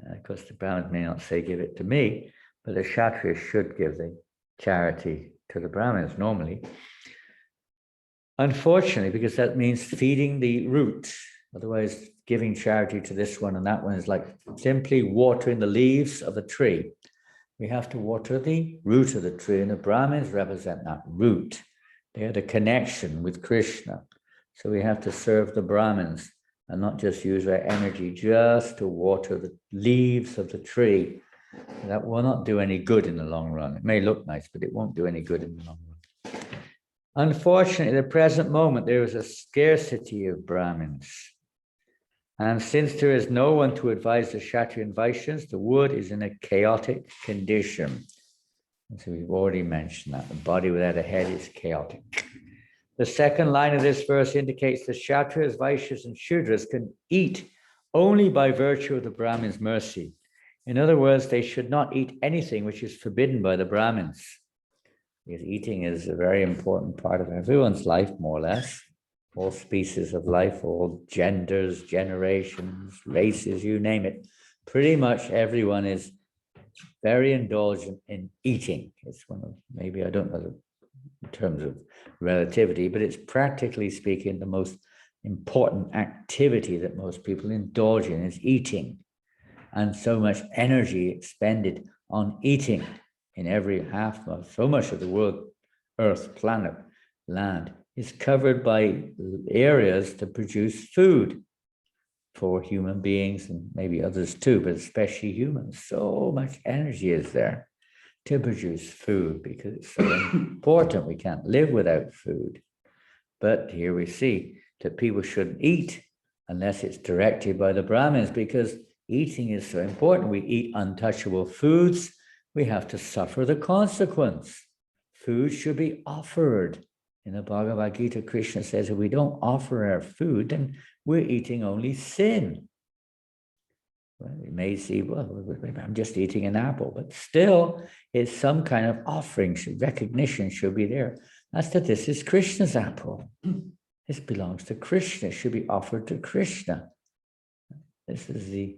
Of course, the Brahmins may not say, give it to me, but the Kshatriyas should give the charity to the Brahmins normally. Unfortunately, because that means feeding the root. Otherwise, giving charity to this one and that one is like simply watering the leaves of a tree. We have to water the root of the tree, and the Brahmins represent that root. They are the connection with Krishna. So we have to serve the Brahmins and not just use our energy just to water the leaves of the tree. That will not do any good in the long run. It may look nice, but it won't do any good in the long run. Unfortunately, at the present moment, there is a scarcity of Brahmins. And since there is no one to advise the Kshatriya and Vaishyas, the wood is in a chaotic condition. And so we've already mentioned that. The body without a head is chaotic. The second line of this verse indicates the Kshatriyas, Vaishyas, and Shudras can eat only by virtue of the Brahmins' mercy. In other words, they should not eat anything which is forbidden by the Brahmins. Because eating is a very important part of everyone's life, more or less. All species of life, all genders, generations, races, you name it. Pretty much everyone is very indulgent in eating. It's one of, maybe I don't know in terms of relativity, but it's practically speaking the most important activity that most people indulge in is eating. And so much energy expended on eating in every half of so much of the world, earth, planet, land, is covered by areas to produce food for human beings and maybe others too, but especially humans. So much energy is there to produce food because it's so important. We can't live without food. But here we see that people shouldn't eat unless it's directed by the Brahmins, because eating is so important. We eat untouchable foods. We have to suffer the consequence. Food should be offered. In the Bhagavad Gita, Krishna says, if we don't offer our food, then we're eating only sin. Well, we may see, well, I'm just eating an apple, but still, it's some kind of offering, recognition should be there. That's that this is Krishna's apple. This belongs to Krishna, it should be offered to Krishna. This is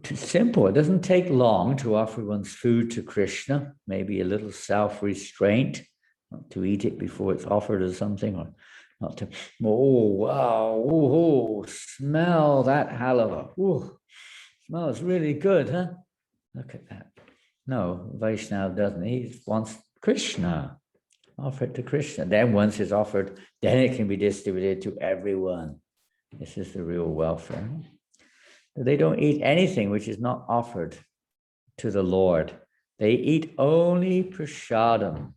too simple. It doesn't take long to offer one's food to Krishna, maybe a little self-restraint, not to eat it before it's offered or something, or not to, oh, wow, oh, smell that halava. Oh, smells really good, huh? Look at that. No, Vaishnava doesn't. He wants Krishna. Offer it to Krishna. Then once it's offered, then it can be distributed to everyone. This is the real welfare. They don't eat anything which is not offered to the Lord. They eat only prasadam,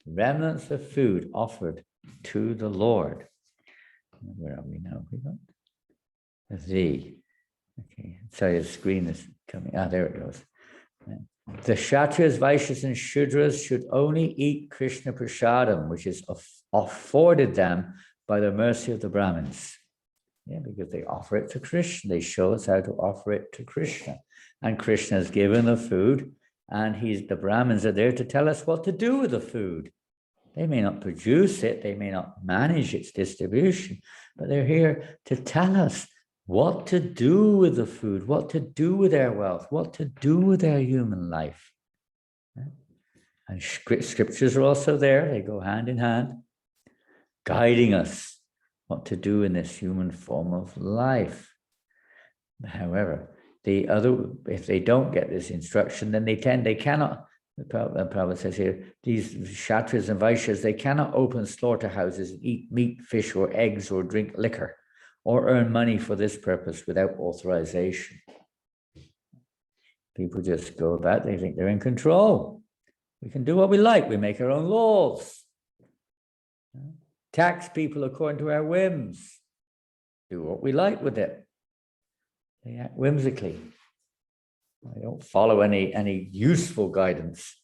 remnants of food offered to the Lord. Where are we now? We got the. Okay, sorry, the screen is coming. There it goes. The Kshatriyas, Vaishyas, and Shudras should only eat Krishna prasadam, which is afforded them by the mercy of the Brahmins. Yeah, because they offer it to Krishna. They show us how to offer it to Krishna. And Krishna has given the food, and the Brahmins are there to tell us what to do with the food. They may not produce it, they may not manage its distribution, but they're here to tell us what to do with the food, what to do with their wealth, what to do with their human life. And scriptures are also there, they go hand in hand, guiding us what to do in this human form of life. However, if they don't get this instruction, then they cannot, Prabhupada says here, these Kshatras and Vaishyas, they cannot open slaughterhouses and eat meat, fish, or eggs, or drink liquor, or earn money for this purpose without authorization. People just go about, they think they're in control. We can do what we like, we make our own laws. Tax people according to our whims. Do what we like with it. They act whimsically. They don't follow any useful guidance.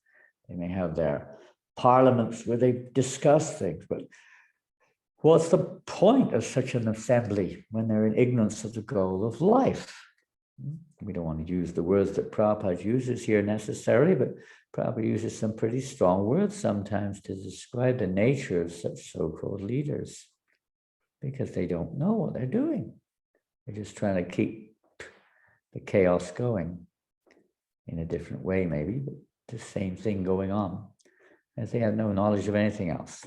They may have their parliaments where they discuss things, but what's the point of such an assembly when they're in ignorance of the goal of life? We don't want to use the words that Prabhupada uses here necessarily, but Prabhupada uses some pretty strong words sometimes to describe the nature of such so-called leaders, because they don't know what they're doing. They're just trying to keep the chaos going in a different way, maybe, but the same thing going on, as they have no knowledge of anything else.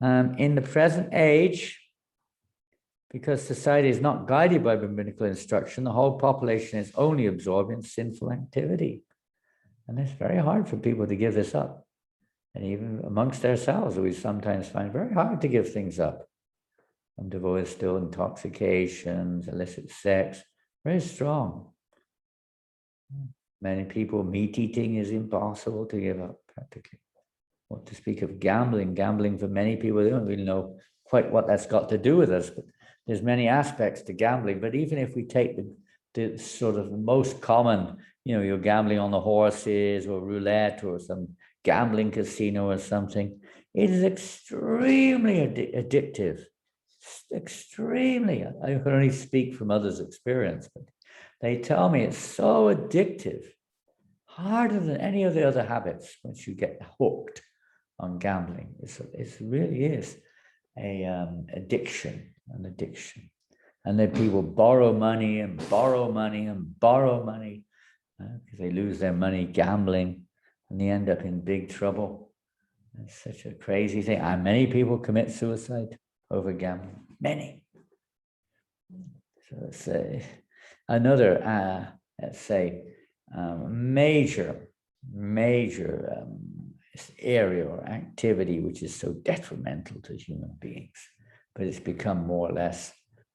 In the present age, because society is not guided by biblical instruction, the whole population is only absorbed in sinful activity. And it's very hard for people to give this up. And even amongst ourselves, we sometimes find it very hard to give things up. Some devotees still intoxications, illicit sex, very strong. Many people, meat eating is impossible to give up practically. What to speak of gambling? Gambling for many people, they don't really know quite what that's got to do with us, but there's many aspects to gambling. But even if we take the sort of most common, you're gambling on the horses or roulette or some gambling casino or something, it is extremely addictive. Extremely. I can only speak from others' experience, but they tell me it's so addictive, harder than any of the other habits once you get hooked on gambling. It really is an addiction. And then people borrow money and borrow money and borrow money because they lose their money gambling and they end up in big trouble. It's such a crazy thing. And many people commit suicide over gambling. Many. So it's another, let's say, major area or activity which is so detrimental to human beings, but it's become more or less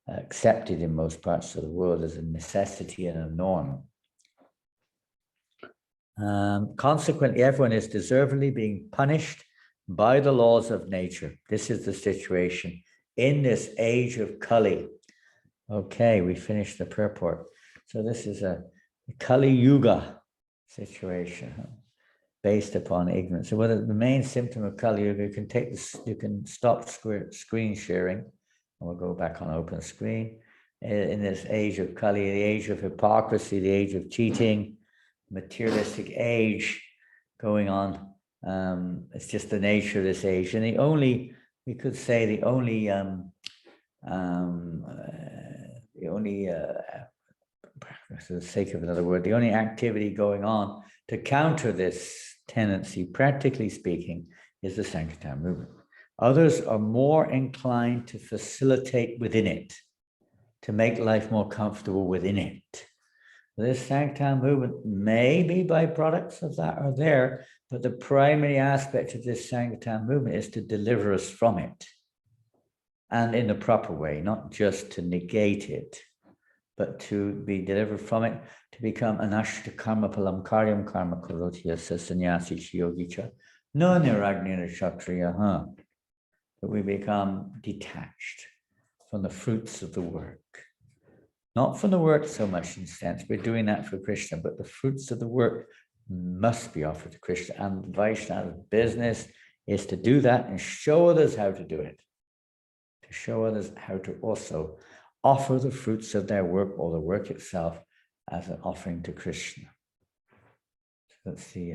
accepted in most parts of the world as a necessity and a norm. Consequently, everyone is deservedly being punished by the laws of nature. This is the situation in this age of Kali. Okay, we finished the purport. So this is a Kali Yuga situation based upon ignorance. So whether the main symptom of Kali Yuga, you can stop screen sharing, and we'll go back on open screen. In this age of Kali, the age of hypocrisy, the age of cheating, materialistic age going on. It's just the nature of this age. And we could say the only for the sake of another word, the only activity going on to counter this tendency, practically speaking, is the Sankirtan movement. Others are more inclined to facilitate within it, to make life more comfortable within it. This Sankirtan movement may be byproducts of that are there, but the primary aspect of this Sankirtan movement is to deliver us from it, and in the proper way, not just to negate it, but to be delivered from it, to become anashta karma palam karyam karma karotya sanyasi yogicha no niragnira kshatriya. That we become detached from the fruits of the work. Not from the work so much in sense, we're doing that for Krishna, but the fruits of the work must be offered to Krishna. And Vaishnava's business is to do that and show others how to do it. To show others how to also offer the fruits of their work or the work itself as an offering to Krishna. So that's the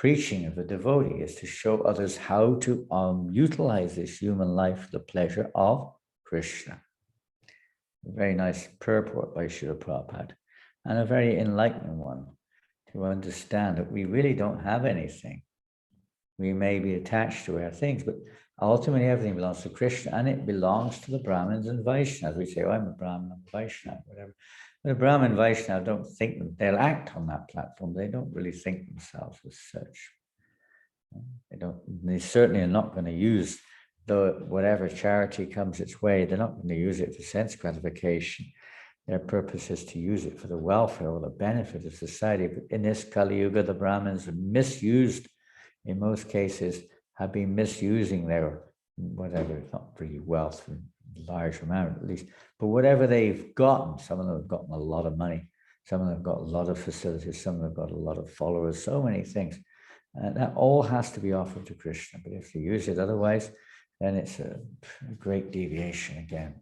preaching of a devotee, is to show others how to utilize this human life for the pleasure of Krishna. A very nice purport by Srila Prabhupada, and a very enlightening one, to understand that we really don't have anything. We may be attached to our things, but ultimately everything belongs to Krishna, and it belongs to the Brahmins and Vaishnavas. We say, oh, I'm a Brahmin, I'm a Vaishnava, whatever. But a Brahmin and Vaishnava don't think that they'll act on that platform. They don't really think themselves as such. They certainly are not going to use whatever charity comes its way. They're not going to use it for sense gratification. Their purpose is to use it for the welfare or the benefit of society. But in this Kali Yuga, the Brahmins are misused, in most cases, have been misusing their whatever, not really wealth in large amount at least, but whatever they've gotten. Some of them have gotten a lot of money. Some of them have got a lot of facilities. Some of them have got a lot of followers, so many things. That all has to be offered to Krishna. But if they use it otherwise, then it's a great deviation again.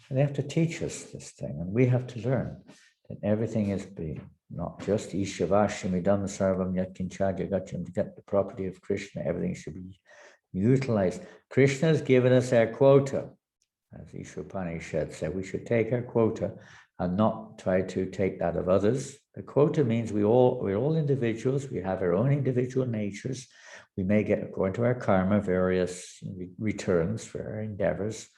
And they have to teach us this thing, and we have to learn that everything is being not just Ishavashamidam Sarvam Yatkinchaja Gacham, to get the property of Krishna. Everything should be utilized. Krishna has given us our quota. As Ishopanishad said, we should take our quota and not try to take that of others. The quota means we're all individuals. We have our own individual natures. We may get, according to our karma, various returns for our endeavors.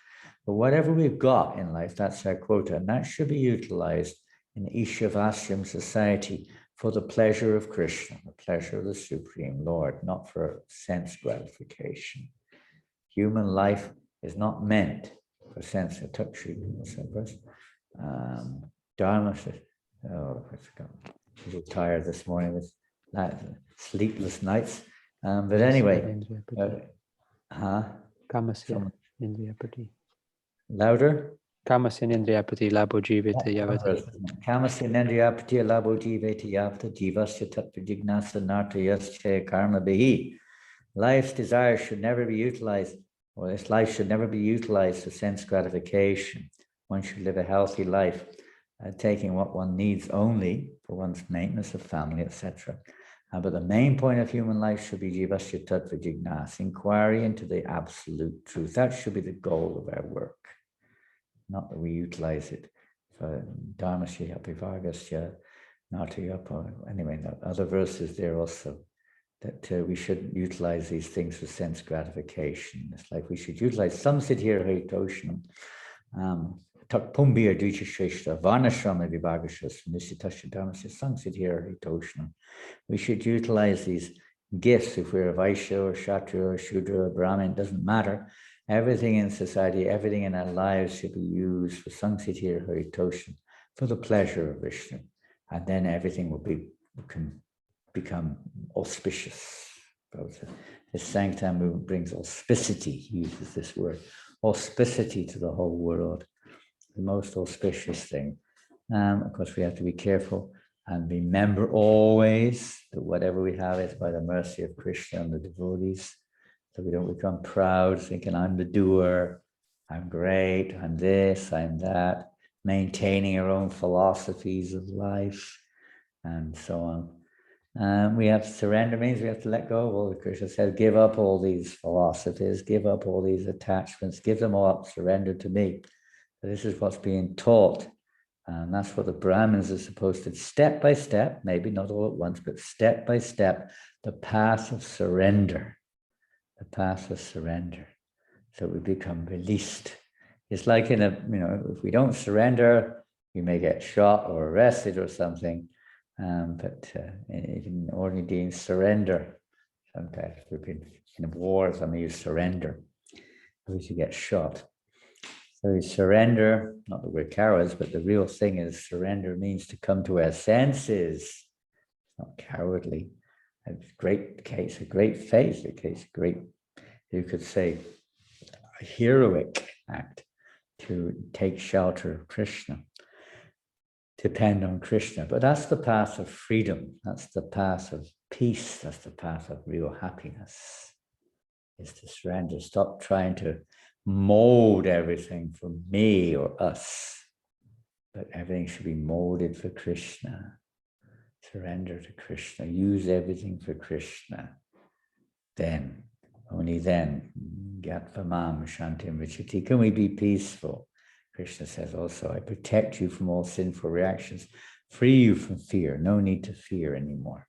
But whatever we've got in life, that's our quota. And that should be utilized in Ishavashyam society for the pleasure of Krishna, the pleasure of the Supreme Lord, not for sense gratification. Human life is not meant for sense. Dharma says, oh, I forgot. I was tired this morning with sleepless nights. But anyway, Kamasya Indriyapati. Louder. Kamasya Indriyapati Labo Jivita Yavata. Kamasya Indriyapati Labo Jivita Yavata Jivasya Tattva Jignasa Nartayasya Karma Behi. Life's desires should never be utilized, or this life should never be utilized for sense gratification. One should live a healthy life, taking what one needs only for one's maintenance of family, etc. But the main point of human life should be Jivasya Tattva Jignasa, inquiry into the absolute truth. That should be the goal of our work, not that we utilize it for Dharmasya Apivargasya Natayapa. Anyway, other verses there also, that we should utilize these things for sense gratification. It's like we should utilize samsiddhir haritoshnam, takpumbir dvijasheshta, varnashrama vibhagashas, nisitasya dharmasya samsiddhir haritoshnam. We should utilize these gifts. If we're a Vaishya or Kshatriya or Shudra or Brahmin, it doesn't matter. Everything in society, everything in our lives should be used for samsiddhir haritoshnam, for the pleasure of Vishnu. And then everything will can become auspicious. The Sanktam movement brings auspicity, he uses this word, auspicity to the whole world, the most auspicious thing. Of course, we have to be careful and remember always that whatever we have is by the mercy of Krishna and the devotees, so we don't become proud, thinking I'm the doer, I'm great, I'm this, I'm that, maintaining our own philosophies of life, and so on. We have to surrender, means we have to let go of all. Krishna said, give up all these philosophies, give up all these attachments, give them all up, surrender to me. So this is what's being taught. And that's what the Brahmins are supposed to, step by step, maybe not all at once, but step by step, the path of surrender. The path of surrender. So we become released. It's like in if we don't surrender, we may get shot or arrested or something. But in ordinary deemed surrender, sometimes we've been in wars, and we use surrender. We should get shot. So we surrender, not that we're cowards, but the real thing is surrender means to come to our senses. It's not cowardly. It's a great case, a great faith, a case, great, you could say, a heroic act to take shelter of Krishna. Depend on Krishna, but that's the path of freedom. That's the path of peace. That's the path of real happiness. Is to surrender. Stop trying to mold everything for me or us, but everything should be molded for Krishna. Surrender to Krishna, use everything for Krishna. Then, only then, Gyatva-mam shantim vichiti, can we be peaceful? Krishna says also, I protect you from all sinful reactions, free you from fear, no need to fear anymore.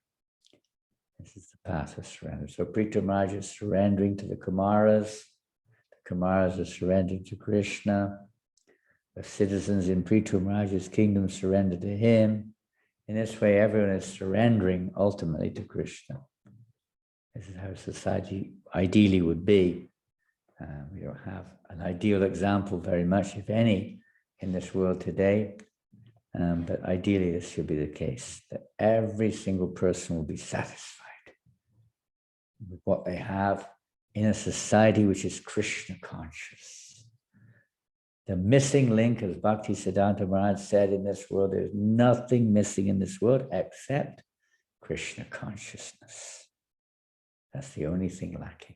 This is the path of surrender. So Prithu Maharaj is surrendering to the Kumaras. The Kumaras are surrendering to Krishna. The citizens in Prithu Maharaj's kingdom surrender to him. In this way, everyone is surrendering ultimately to Krishna. This is how society ideally would be. We don't have an ideal example very much, if any, in this world today. But ideally, this should be the case, that every single person will be satisfied with what they have in a society which is Krishna conscious. The missing link, as Bhakti Siddhanta Maharaj said, in this world, there's nothing missing in this world except Krishna consciousness. That's the only thing lacking.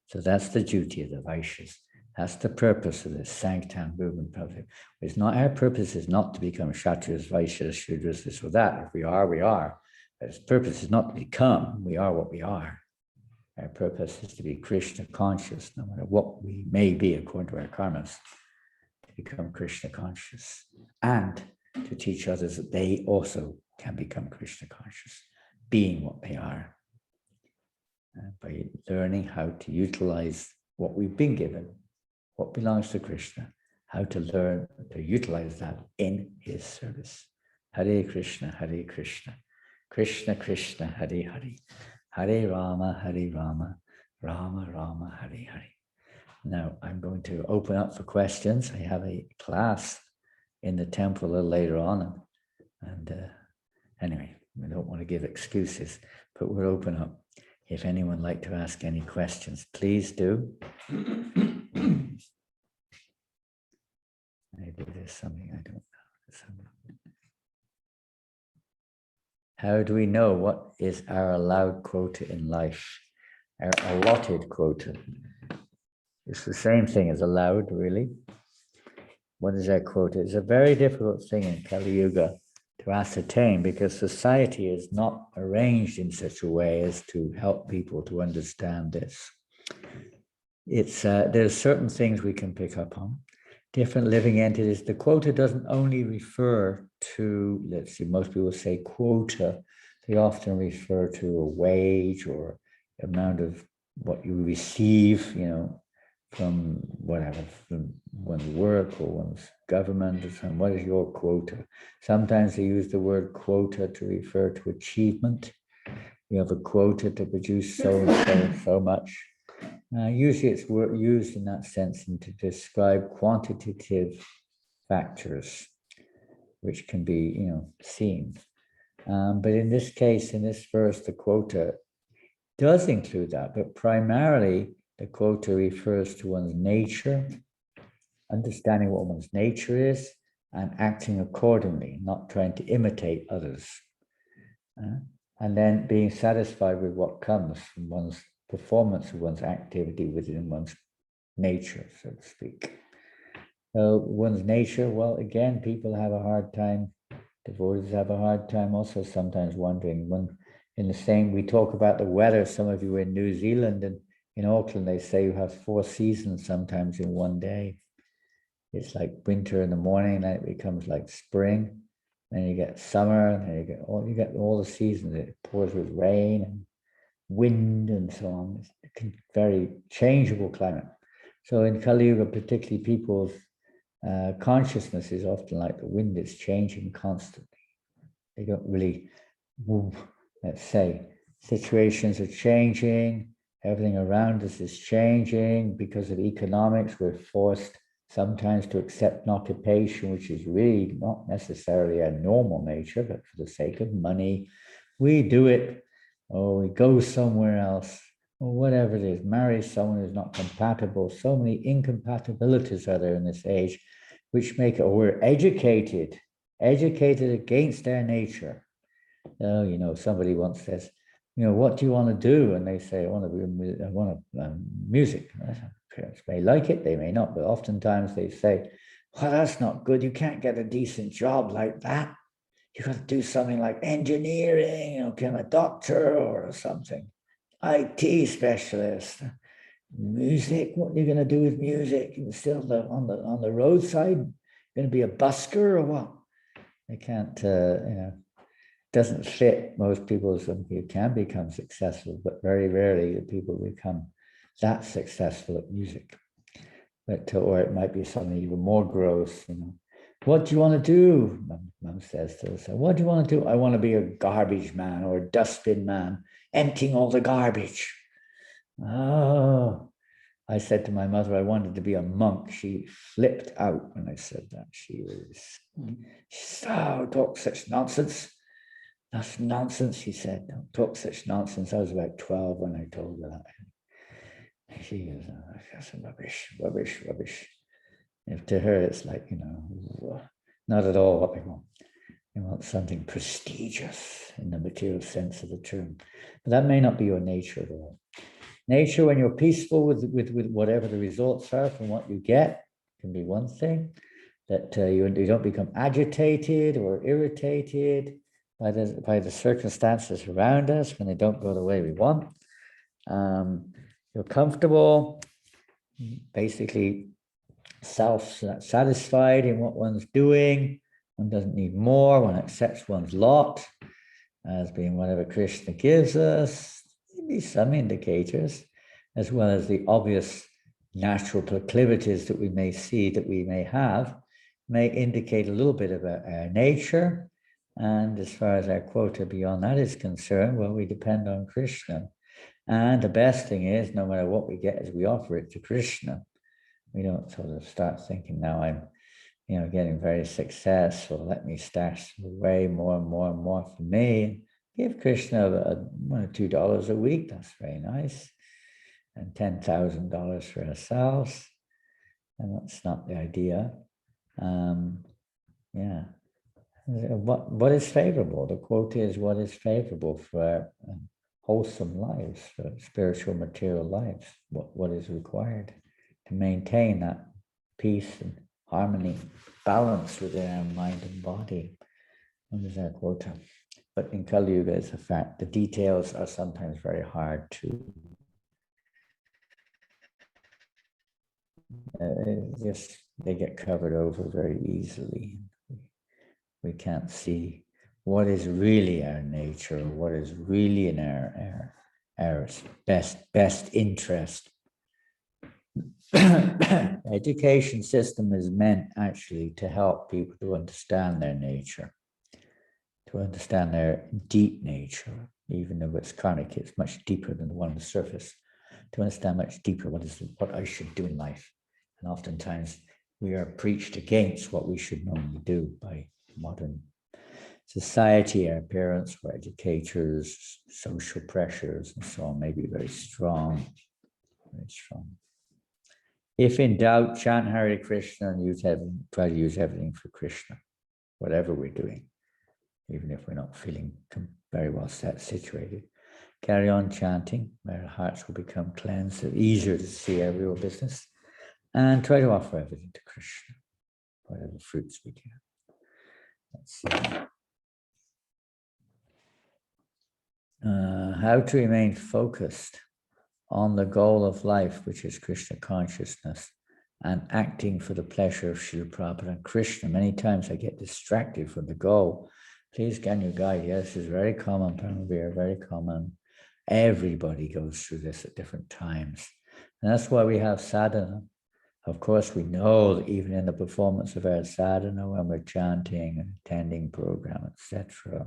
So that's the duty of the Vaishyas. That's the purpose of this Sankirtan movement project. It's not, our purpose is not to become Kshatriyas, Vaishyas, Shudras, this or that. If we are, we are. But its purpose is not to become. We are what we are. Our purpose is to be Krishna conscious, no matter what we may be according to our karmas, to become Krishna conscious and to teach others that they also can become Krishna conscious, being what they are. By learning how to utilize what we've been given, what belongs to Krishna, how to learn to utilize that in his service. Hare Krishna, Hare Krishna, Krishna Krishna, Hare Hare, Hare Rama, Rama Rama, Hare Hare. Now I'm going to open up for questions. I have a class in the temple a little later on. And anyway, we don't want to give excuses, but we'll open up. If anyone would like to ask any questions, please do. Maybe there's something I don't know. How do we know what is our allowed quota in life? Our allotted quota. It's the same thing as allowed, really. What is our quota? It's a very difficult thing in Kali Yuga to ascertain, because society is not arranged in such a way as to help people to understand this. It's there's certain things we can pick up on. Different living entities. The quota doesn't only refer to, let's see, most people say quota. They often refer to a wage or amount of what you receive, from whatever, from one's work or one's government or something. What is your quota? Sometimes they use the word quota to refer to achievement. You have a quota to produce so much. Usually it's used in that sense and to describe quantitative factors, which can be, seen. But in this case, in this verse, the quota does include that, but primarily the quota refers to one's nature, understanding what one's nature is, and acting accordingly, not trying to imitate others. And then being satisfied with what comes from one's performance of one's activity within one's nature, so to speak. So one's nature, well, again, people have a hard time, devotees have a hard time also sometimes wondering, when in the same, we talk about the weather, some of you in New Zealand and in Auckland, they say you have 4 seasons sometimes in one day. It's like winter in the morning, then it becomes like spring, then you get summer, and then you get all the seasons. It pours with rain and wind and so on. It's a very changeable climate. So in Kali Yuga, particularly people's consciousness is often like the wind is changing constantly. They don't really move, let's say. Situations are changing. Everything around us is changing. Because of economics, we're forced sometimes to accept an occupation which is really not necessarily a normal nature, but for the sake of money, we do it, or we go somewhere else, or whatever it is, marry someone who's not compatible. So many incompatibilities are there in this age, which make it, or we're educated against our nature. Somebody once says, what do you want to do? And they say, I want music. Parents may like it, they may not, but oftentimes they say, well, that's not good. You can't get a decent job like that. You got to do something like engineering, become a doctor or something. IT specialist. Music, what are you going to do with music? You're still on the roadside, going to be a busker or what? They can't, doesn't fit most people. Some people can become successful, but very rarely do people become that successful at music. But or it might be something even more gross. What do you want to do? Mom says to us, what do you want to do? I want to be a garbage man or a dustbin man, emptying all the garbage. Oh, I said to my mother, I wanted to be a monk. She flipped out when I said that. She said, oh, talk such nonsense. That's nonsense, she said. Don't talk such nonsense. I was about 12 when I told her that. She goes, oh, that's rubbish. If to her, it's like, not at all what they want. They want something prestigious in the material sense of the term. But that may not be your nature at all. Nature, when you're peaceful with whatever the results are from what you get, can be one thing. That you don't become agitated or irritated by the circumstances around us when they don't go the way we want. You're comfortable, basically self-satisfied in what one's doing. One doesn't need more. One accepts one's lot as being whatever Krishna gives us. Maybe some indicators, as well as the obvious natural proclivities that we may see, that we may have, may indicate a little bit about our nature. And as far as our quota beyond that is concerned, well, we depend on Krishna. And the best thing is, no matter what we get, is we offer it to Krishna. We don't sort of start thinking, now I'm, getting very successful. Let me stash away more and more and more for me. Give Krishna $1 or $2 a week. That's very nice. And $10,000 for ourselves. And that's not the idea. What is favorable? The quote is what is favorable for wholesome lives, for spiritual material lives. What is required to maintain that peace and harmony, balance within our mind and body. What is our quota? But in Kali Yuga, it's a fact. The details are sometimes very hard to they get covered over very easily. We can't see what is really our nature, what is really in our best interest. Education system is meant actually to help people to understand their nature, to understand their deep nature, even though it's karmic, it's much deeper than the one on the surface. To understand much deeper what I should do in life. And oftentimes we are preached against what we should normally do by modern society. Our parents or educators, social pressures, and so on may be very strong, very strong. If in doubt, chant Hare Krishna and try to use everything for Krishna, whatever we're doing, even if we're not feeling very well situated. Carry on chanting, our hearts will become cleansed, it's easier to see our real business, and try to offer everything to Krishna, whatever fruits we can. Let's see. How to remain focused on the goal of life, which is Krishna consciousness, and acting for the pleasure of Srila Prabhupada and Krishna. Many times I get distracted from the goal. Please can you guide? Yes, it's very common, Prabhupada, very common. Everybody goes through this at different times. And that's why we have sadhana. Of course, we know that even in the performance of our sadhana, when we're chanting and attending program, etc.,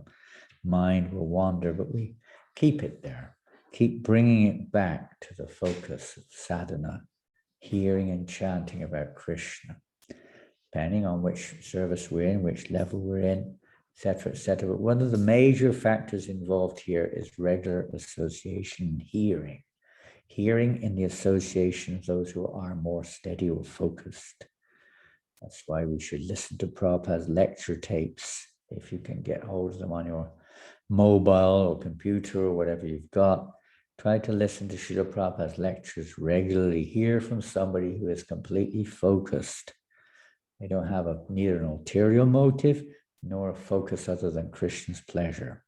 mind will wander, but we keep it there. Keep bringing it back to the focus of sadhana, hearing and chanting about Krishna, depending on which service we're in, which level we're in, etc., etc. But one of the major factors involved here is regular association and hearing. Hearing in the association of those who are more steady or focused. That's why we should listen to Prabhupada's lecture tapes, if you can get hold of them on your mobile or computer or whatever you've got. Try to listen to Srila Prabhupada's lectures regularly. Hear from somebody who is completely focused. They don't have neither an ulterior motive nor a focus other than Krishna's pleasure.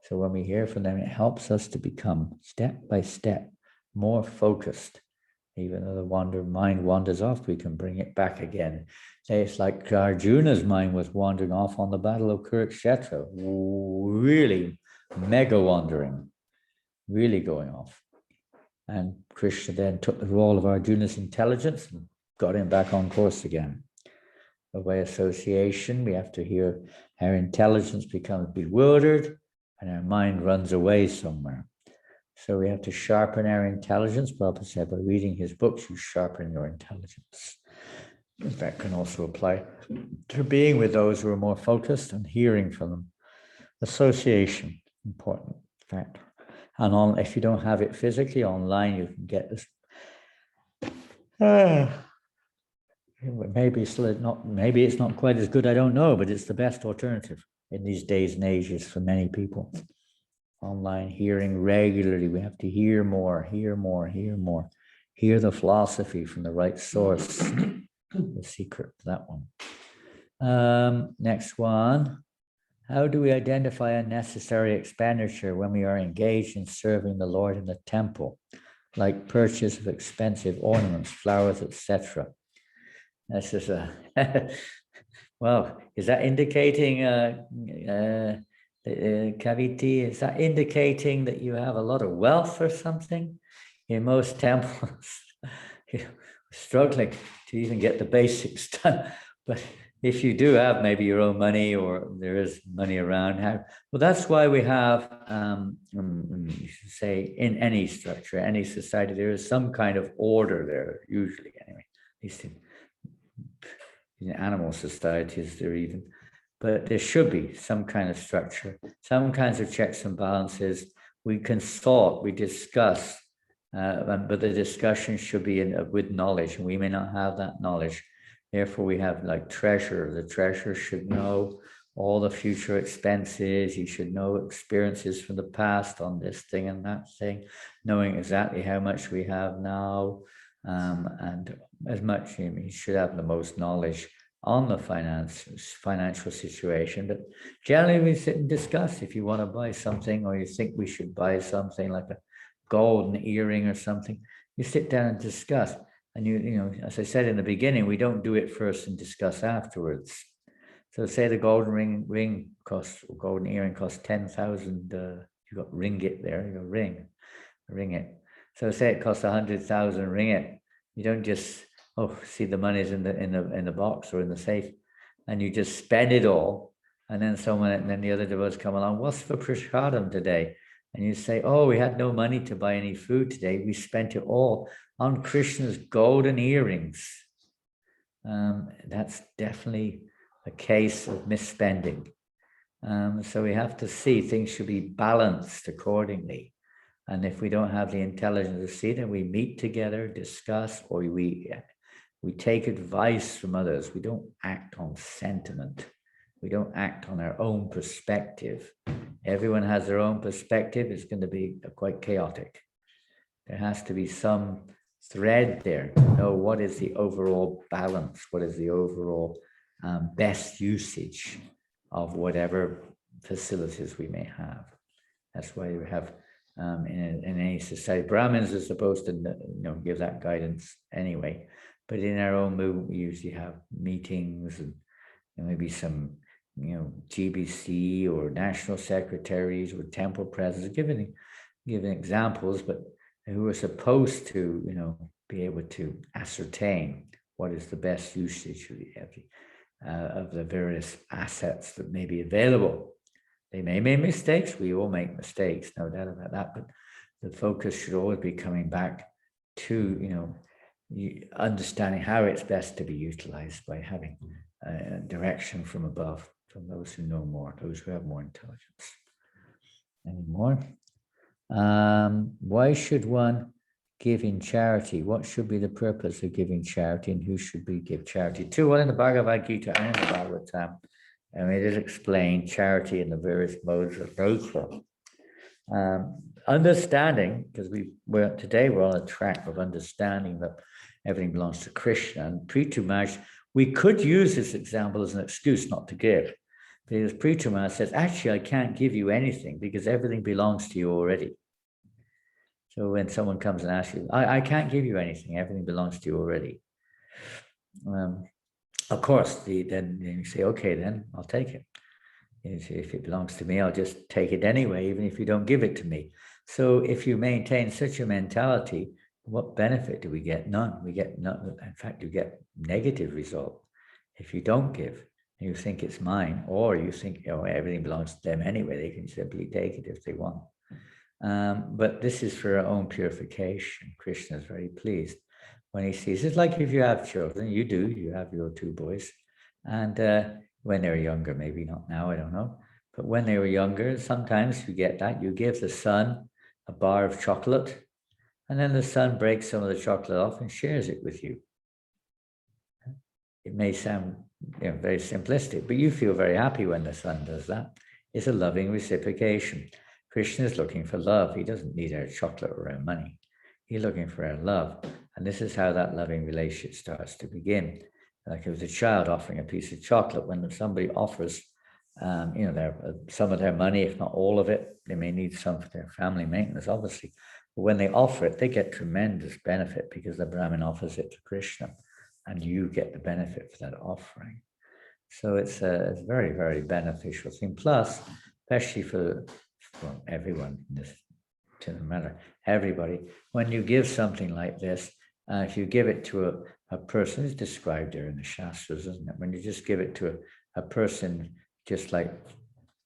So when we hear from them, it helps us to become step by step more focused. Even though the mind wanders off, we can bring it back again. It's like Arjuna's mind was wandering off on the battle of Kurukshetra, really mega wandering, really going off. And Krishna then took the role of Arjuna's intelligence and got him back on course again. By association, we have to hear our intelligence becomes bewildered and our mind runs away somewhere. So we have to sharpen our intelligence. Prabhupada said, by reading his books, you sharpen your intelligence. That can also apply to being with those who are more focused and hearing from them. Association, important fact. And if you don't have it physically, online, you can get this. Maybe it's not quite as good, I don't know, but it's the best alternative in these days and ages for many people. Online hearing regularly, we have to hear more. Hear the philosophy from the right source. The secret, that one. Next one. How do we identify unnecessary expenditure when we are engaged in serving the Lord in the temple, like purchase of expensive ornaments, flowers, etc.? This is well, is that indicating, Kaviti, is that indicating that you have a lot of wealth or something? In most temples, you're struggling to even get the basics done. But if you do have maybe your own money or there is money around, well, that's why we have, you should say, in any structure, any society, there is some kind of order there, usually anyway, at least in animal societies, there even, but there should be some kind of structure, some kinds of checks and balances. We consult, we discuss, but the discussion should be with knowledge, and we may not have that knowledge. Therefore, we have like treasurer. The treasurer should know all the future expenses. He should know experiences from the past on this thing and that thing, knowing exactly how much we have now. And as much, he should have the most knowledge on the financial situation. But generally, we sit and discuss. If you want to buy something, or you think we should buy something like a golden earring or something, you sit down and discuss. And you know, as I said in the beginning, we don't do it first and discuss afterwards. So say the golden earring costs 10,000. You got ringgit there. You got ring it. So say it costs 100,000 ringgit. You don't just see the money's in the box or in the safe, and you just spend it all. And then the other devotees come along. What's for prasadam today? And you say, oh, we had no money to buy any food today. We spent it all on Krishna's golden earrings. That's definitely a case of misspending. So we have to see things should be balanced accordingly. And if we don't have the intelligence to see them, we meet together, discuss, or we take advice from others. We don't act on sentiment. We don't act on our own perspective. Everyone has their own perspective. It's going to be quite chaotic. There has to be some thread there to know what is the overall balance, what is the overall best usage of whatever facilities we may have. That's why we have in any society, Brahmins are supposed to give that guidance anyway. But in our own movement, we usually have meetings and maybe some GBC or national secretaries or temple presidents giving examples, but who are supposed to be able to ascertain what is the best usage of the various assets that may be available. They may make mistakes. We all make mistakes, no doubt about that. But the focus should always be coming back to understanding how it's best to be utilized by having direction from above, from those who know more, those who have more intelligence. Any more? Why should one give in charity? What should be the purpose of giving charity, and who should we give charity to? Well, in the Bhagavad Gita and in the Bhagavatam, and we just explain charity in the various modes of nature. Understanding, because today we're on a track of understanding that everything belongs to Krishna. And Prithu Maharaj, we could use this example as an excuse not to give. Because Prithu Maharaj says, actually, I can't give you anything because everything belongs to you already. So when someone comes and asks you, I can't give you anything, everything belongs to you already. Of course, then you say, okay, then I'll take it. If it belongs to me, I'll just take it anyway, even if you don't give it to me. So if you maintain such a mentality, what benefit do we get? None. We get none. In fact, you get negative result. If you don't give, and you think it's mine, or you think, everything belongs to them anyway, they can simply take it if they want. But this is for our own purification. Krishna is very pleased when he sees it's like if you have children, you have your two boys, and when they were younger, maybe not now, I don't know. But when they were younger, sometimes you get that. You give the son a bar of chocolate, and then the son breaks some of the chocolate off and shares it with you. It may sound very simplistic, but you feel very happy when the son does that. It's a loving reciprocation. Krishna is looking for love. He doesn't need our chocolate or our money. He's looking for our love. And this is how that loving relationship starts to begin. Like if it was a child offering a piece of chocolate, when somebody offers, some of their money, if not all of it, they may need some for their family maintenance, obviously. But when they offer it, they get tremendous benefit because the Brahmin offers it to Krishna, and you get the benefit for that offering. So it's a very, very beneficial thing. Plus, especially for everyone, this doesn't matter, everybody, when you give something like this, if you give it to a person, it's described there in the Shastras, isn't it? When you just give it to a person just like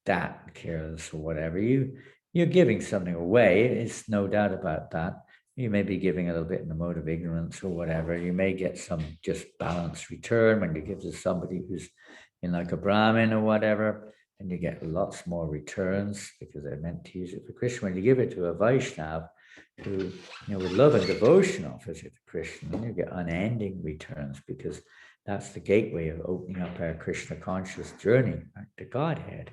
that, careless or whatever, you're giving something away. It's no doubt about that. You may be giving a little bit in the mode of ignorance or whatever. You may get some just balanced return when you give to somebody who's in like a Brahmin or whatever, and you get lots more returns because they're meant to use it for Krishna. When you give it to a Vaishnava who, with love and devotion offers it to Krishna, then you get unending returns because that's the gateway of opening up our Krishna conscious journey back to Godhead.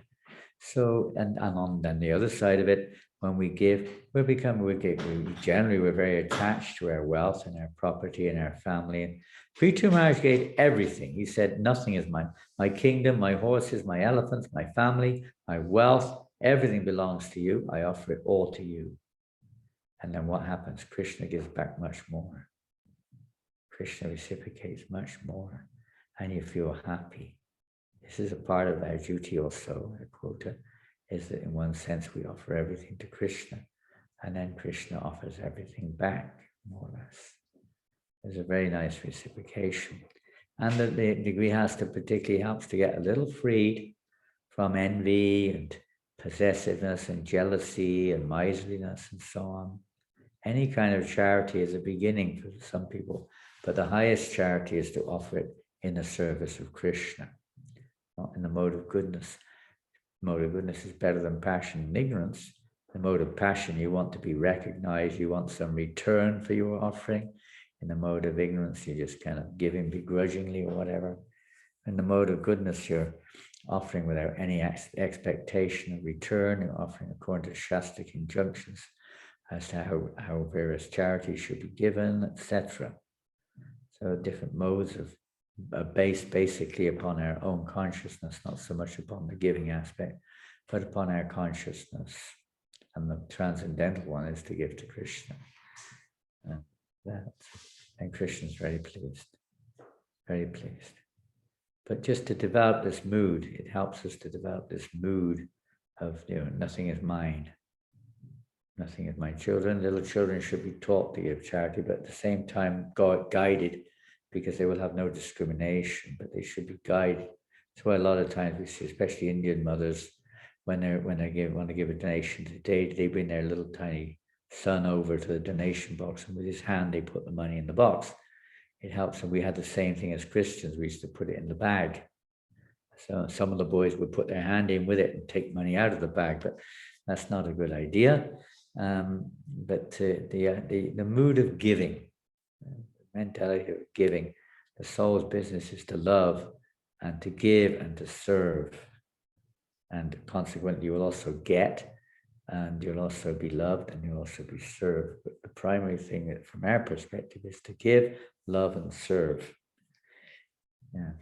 So, and on then the other side of it, when we give, we're very attached to our wealth and our property and our family. And Prithu Maharaj gave everything. He said, nothing is mine. My kingdom, my horses, my elephants, my family, my wealth, everything belongs to you. I offer it all to you. And then what happens? Krishna gives back much more. Krishna reciprocates much more, and you feel happy. This is a part of our duty also, our quota, is that in one sense we offer everything to Krishna, and then Krishna offers everything back, more or less. There's a very nice reciprocation. And the Grihastha particularly helps to get a little freed from envy and possessiveness and jealousy and miserliness and so on. Any kind of charity is a beginning for some people, but the highest charity is to offer it in the service of Krishna, not in the mode of goodness. The mode of goodness is better than passion and ignorance. The mode of passion, you want to be recognized, you want some return for your offering. In the mode of ignorance, you're just kind of giving begrudgingly or whatever. In the mode of goodness, you're offering without any expectation of return. You're offering according to Shastric injunctions as to how various charities should be given, etc. So different modes are based basically upon our own consciousness, not so much upon the giving aspect, but upon our consciousness. And the transcendental one is to give to Krishna. And Krishna is very pleased, very pleased. But just to develop this mood, it helps us to develop this mood of, nothing is mine. Nothing is mine. Little children should be taught to give charity, but at the same time guided, because they will have no discrimination, but they should be guided. That's why a lot of times we see, especially Indian mothers, when they want to give a donation today, they bring their little tiny son over to the donation box, and with his hand they put the money in the box. It helps. And we had the same thing as Christians. We used to put it in the bag. So some of the boys would put their hand in with it and take money out of the bag, but that's not a good idea. But the mood of giving, the mentality of giving, the soul's business is to love, and to give and to serve. And consequently, you will also get, and you'll also be loved, and you'll also be served. But the primary thing that, from our perspective, is to give, love, and serve. Yeah.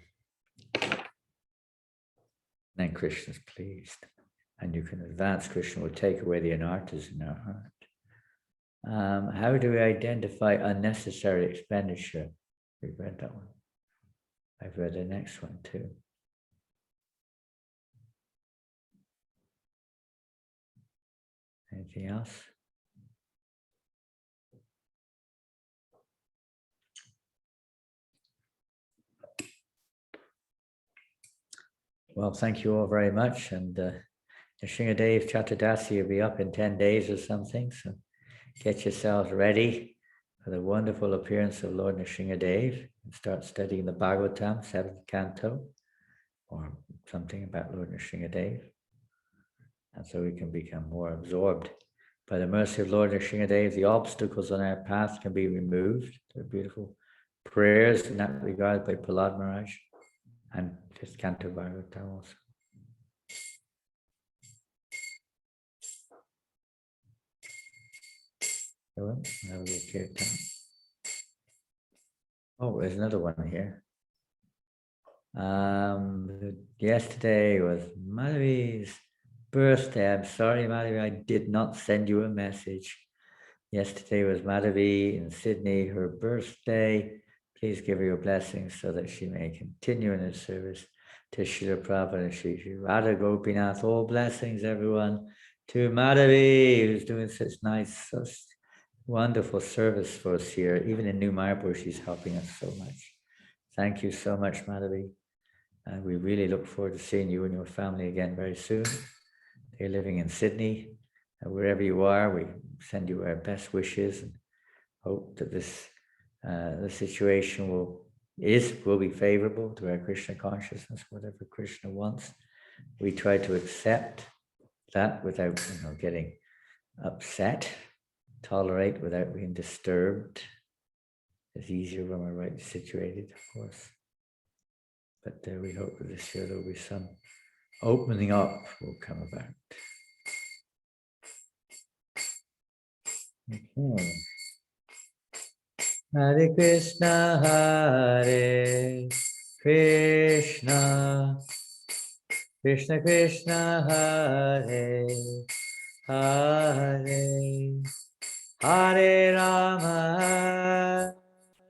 Then Krishna's pleased. And you can advance. Krishna will take away the anarthas in our heart. How do we identify unnecessary expenditure? We've read that one. I've read the next one too. Anything else? Well, thank you all very much. And Nrsingadev Chaturdasi will be up in 10 days or something. So get yourselves ready for the wonderful appearance of Lord Nrsingadev and start studying the Bhagavatam, 7th canto, or something about Lord Nrsingadev. And so we can become more absorbed. By the mercy of Lord Nrsingadev, the obstacles on our path can be removed. There are beautiful prayers in that regard by Prahlad Maharaj and 5th canto Bhagavatam also. Oh, there's another one here. Yesterday was Madhavi's birthday. I'm sorry, Madhavi, I did not send you a message. Yesterday was Madhavi in Sydney, her birthday. Please give her your blessings so that she may continue in her service to Srila Prabhupada and Sri Radha Gopinath. All blessings, everyone, to Madhavi, who's doing such nice, such wonderful service for us here. Even in New Mayapur, she's helping us so much. Thank you so much, Madhavi. And we really look forward to seeing you and your family again very soon. You're living in Sydney. And wherever you are, we send you our best wishes and hope that this the situation will be favorable to our Krishna consciousness, whatever Krishna wants. We try to accept that without getting upset, tolerate without being disturbed. It's easier when we're right situated, of course. But we hope that this year there will be some opening up will come about. Okay. Hare Krishna, Hare Krishna, Krishna Krishna, Hare Hare, Hare Rama,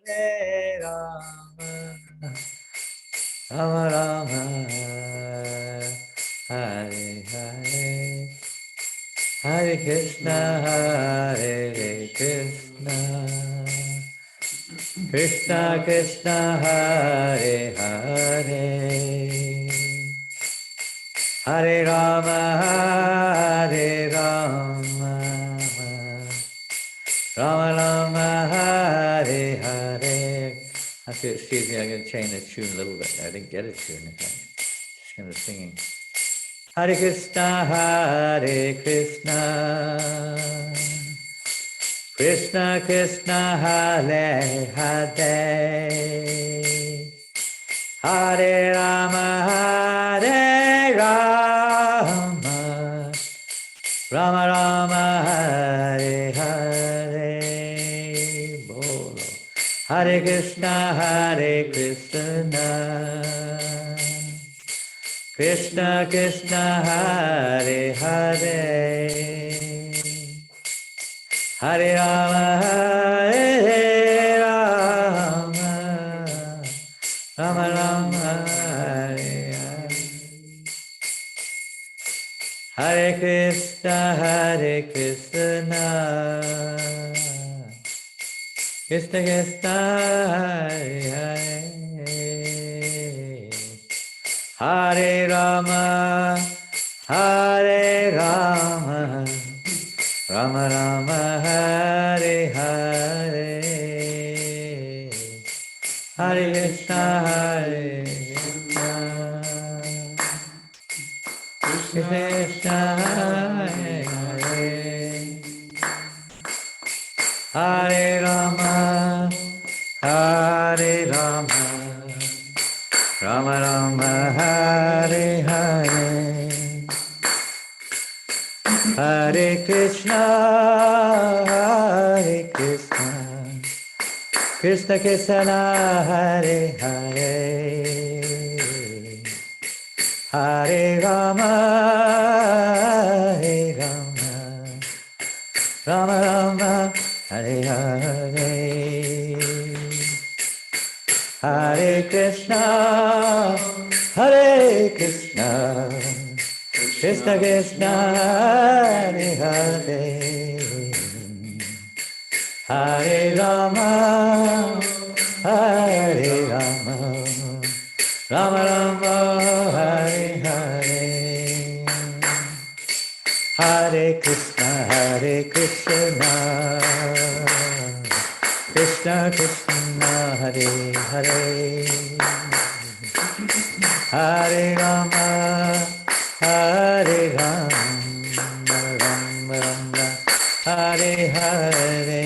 Hare Rama, Rama Rama, Hare Hare, Hare Krishna, Hare Krishna, Krishna Krishna, Hare Hare, Hare Rama, Hare Rama, Rama Rama, Hare Hare. Excuse me, I'm going to change the tune a little bit. I didn't get a tune in fact. Just kind of singing. Hare Krishna, Hare Krishna, Krishna Krishna, Hare Hare, Hare Rama, Hare Rama, Rama Rama, Hare Hare. Bolo. Hare Krishna, Hare Krishna, Krishna Krishna, Hare Hare, Hare Rama, Hare Rama, Rama Rama, Hare Hare. Hare Krishna, Hare Krishna, Krishna Krishna, Hare Hare, Hare Rama, Hare Rama, Rama Rama, Hare Hare, Hare Krishna, Hare Krishna, Krishna Krishna, Hare Hare, Hare Rama, Hare Rama, Rama Rama, Hare, Hare Krishna, Krishna Krishna, Hare Hare, Hare Rama, Rama Rama, Hare Hare, Hare Krishna, Krishna Krishna, Hare Hare, Hare Rama, Rama Rama, Hare Hare, Hare Krishna, Krishna Krishna, Hare Hare, Hare Rama, Rama Rama, Hare Hare,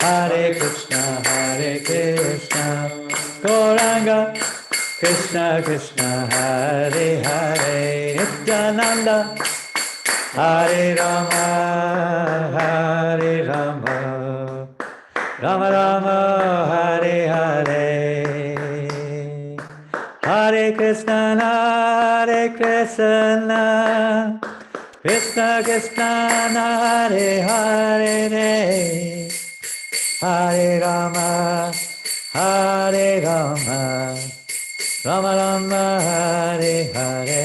Hare Krishna, Gauranga, Krishna Krishna, Hare Hare, Janananda, Hare Rama, Rama Rama, Hare Hare, Hare Krishna, Krishna Krishna, Hare Hare, Hare Rama, Rama Rama, Hare Hare,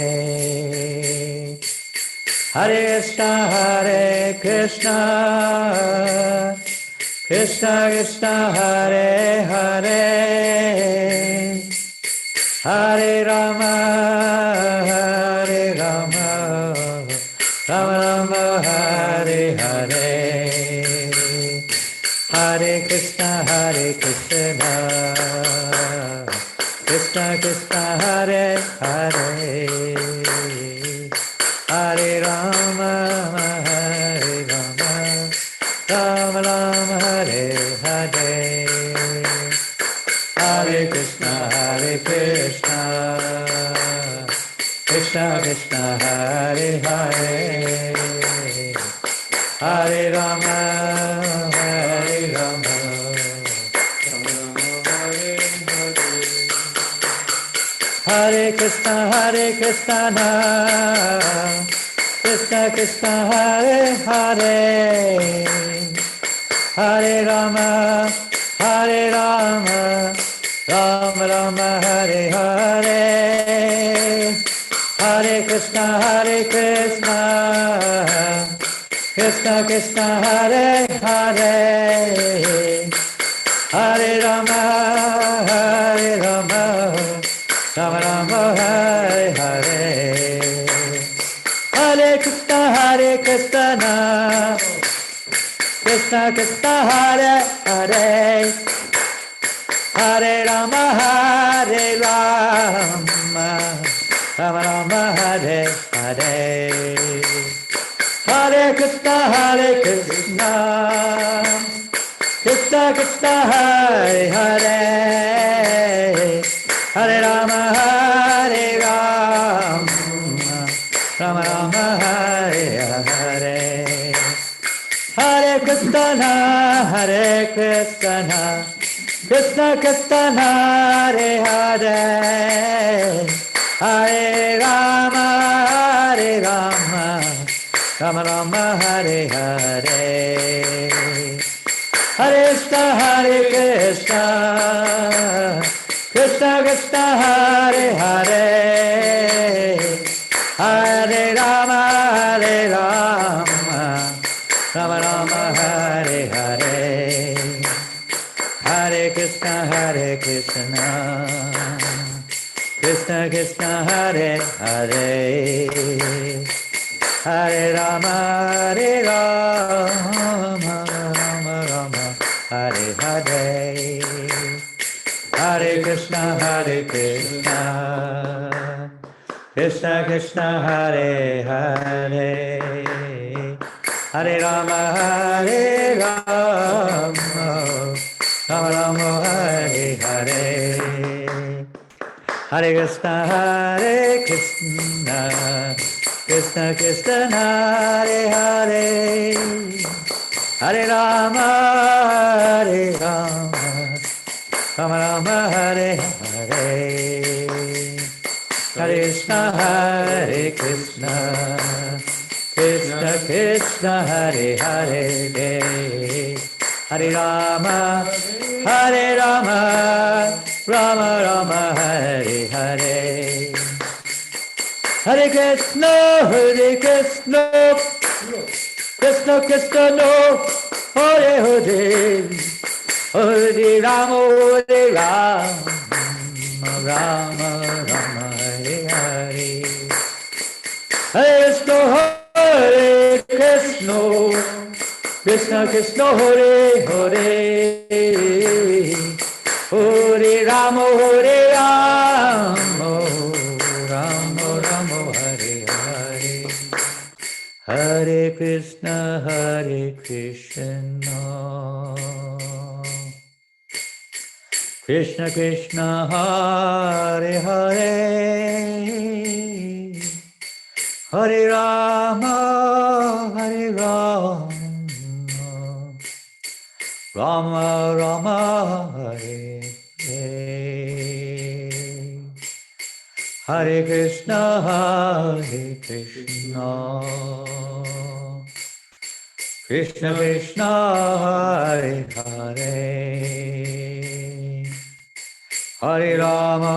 Hare Krishna, Krishna Krishna, Hare Hare, Hare Rama, Rama Rama, Hare Hare, Hare Krishna, Krishna Krishna, Hare Hare, Hare Rama, Rama Rama, Hare Hare, Hare Krishna, Krishna Krishna, Hare Hare, Hare Rama, Hare Krishna, Krishna Krishna, Hare Hare, Hare Rama, Rama Rama, Hare Hare, Hare Krishna, Krishna Krishna, Hare Hare, Hare Rama, Rama Rama, Hare Hare, Hare Krishna, Krishna Krishna, Hare Hare, Hare Rama, Rama Rama, Hare Hare, Hare Krishna, Krishna Krishna, Hare Hare, Hare Rama, Rama Rama, Hare Hare, Hare Krishna, Krishna Krishna, Hare Hare, Hare Rama, Rama Rama, Hare Hare, Hare Krishna, Krishna Krishna, Hare Hare, Hare Rama, Rama Rama, Hare Hare, Hare Krishna, Krishna Krishna, Hare Hare, Hare Rama, Rama Rama, Hare Hare, Hare Krishna, Krishna Krishna, Hare Hare, Hare Rama, Rama Rama, Hare Hare, Hare Krishna, Krishna Krishna, Hare Hare, Hare Rama, Rama Rama, Hare Hare, Hare Krishna, Krishna Krishna, Hare Hare, Hare Rama, Rama Rama, Hare Hare. Hare Krishna, Krishna Krishna, no, Hare Hare, Hare Rama, Rama Rama, Hare Hare. Hare Krishna, Krishna Krishna, Hare Hare, Hare Rama, Rama Rama, Hare Hare. Hare Krishna, Krishna Krishna, Hare Hare, Hare Rama, Rama Rama, Hare Hare. Hare Krishna, Krishna Krishna, Hare Hare, Hare Rama,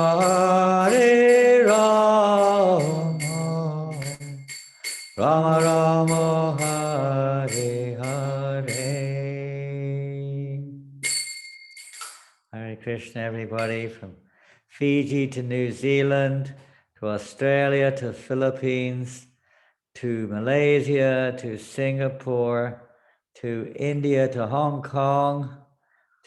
Rama Rama, Hare Hare. Hare Krishna, everybody, from Fiji to New Zealand, to Australia, to Philippines, to Malaysia, to Singapore, to India, to Hong Kong,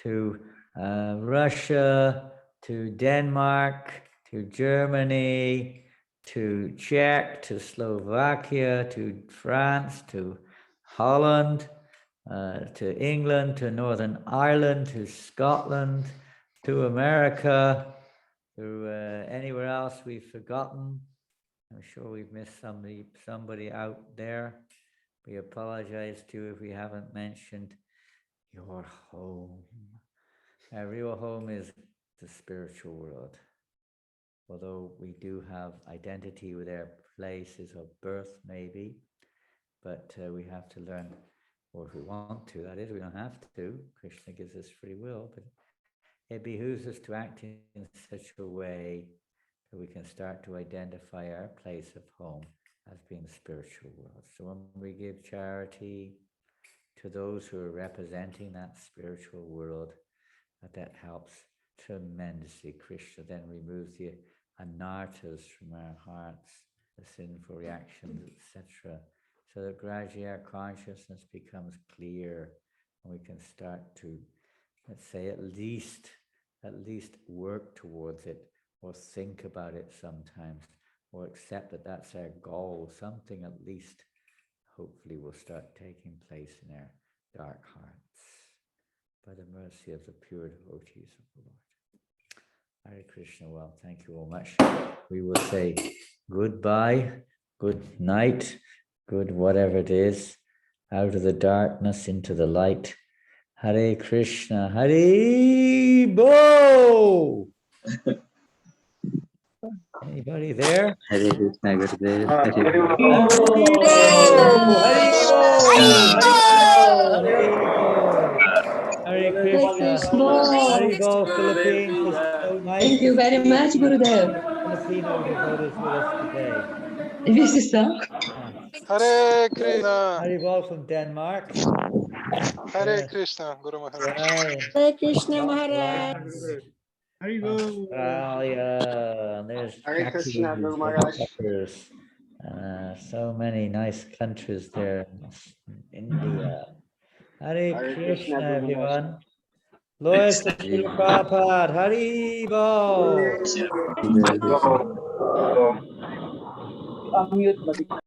to Russia, to Denmark, to Germany, to Czech, to Slovakia, to France, to Holland, to England, to Northern Ireland, to Scotland, to America, to anywhere else we've forgotten. I'm sure we've missed somebody out there. We apologize to you if we haven't mentioned your home. Our real home is the spiritual world. Although we do have identity with our places of birth, maybe, but we have to learn, or if we want to, that is, we don't have to. Krishna gives us free will, but it behooves us to act in such a way that we can start to identify our place of home as being the spiritual world. So when we give charity to those who are representing that spiritual world, that helps tremendously. Krishna then removes the anarthas from our hearts, the sinful reactions, etc., so that gradually our consciousness becomes clear and we can start to, let's say, at least work towards it, or think about it sometimes, or accept that that's our goal. Something at least hopefully will start taking place in our dark hearts by the mercy of the pure devotees of the Lord. Hare Krishna. Well, thank you all much. We will say goodbye, good night, good whatever it is, out of the darkness into the light. Hare Krishna, Hare Bo. Anybody there? Hare Krishna, Gurudev. Hare Krishna, Hare Bo, Philippines. It's so nice. Thank you very much, Gurudev. Filipino devotees with us today. This is so. Hare Krishna. Hare Bo from Denmark. Hare Krishna, Guru Maharaj. Hare Krishna Maharaj. Australia, and there's Hare Krishna, Guru Maharaj. so many nice countries there. India. Hare Krishna, everyone. Lord Srila Prabhupada, Hare Bo. Hare Krishna.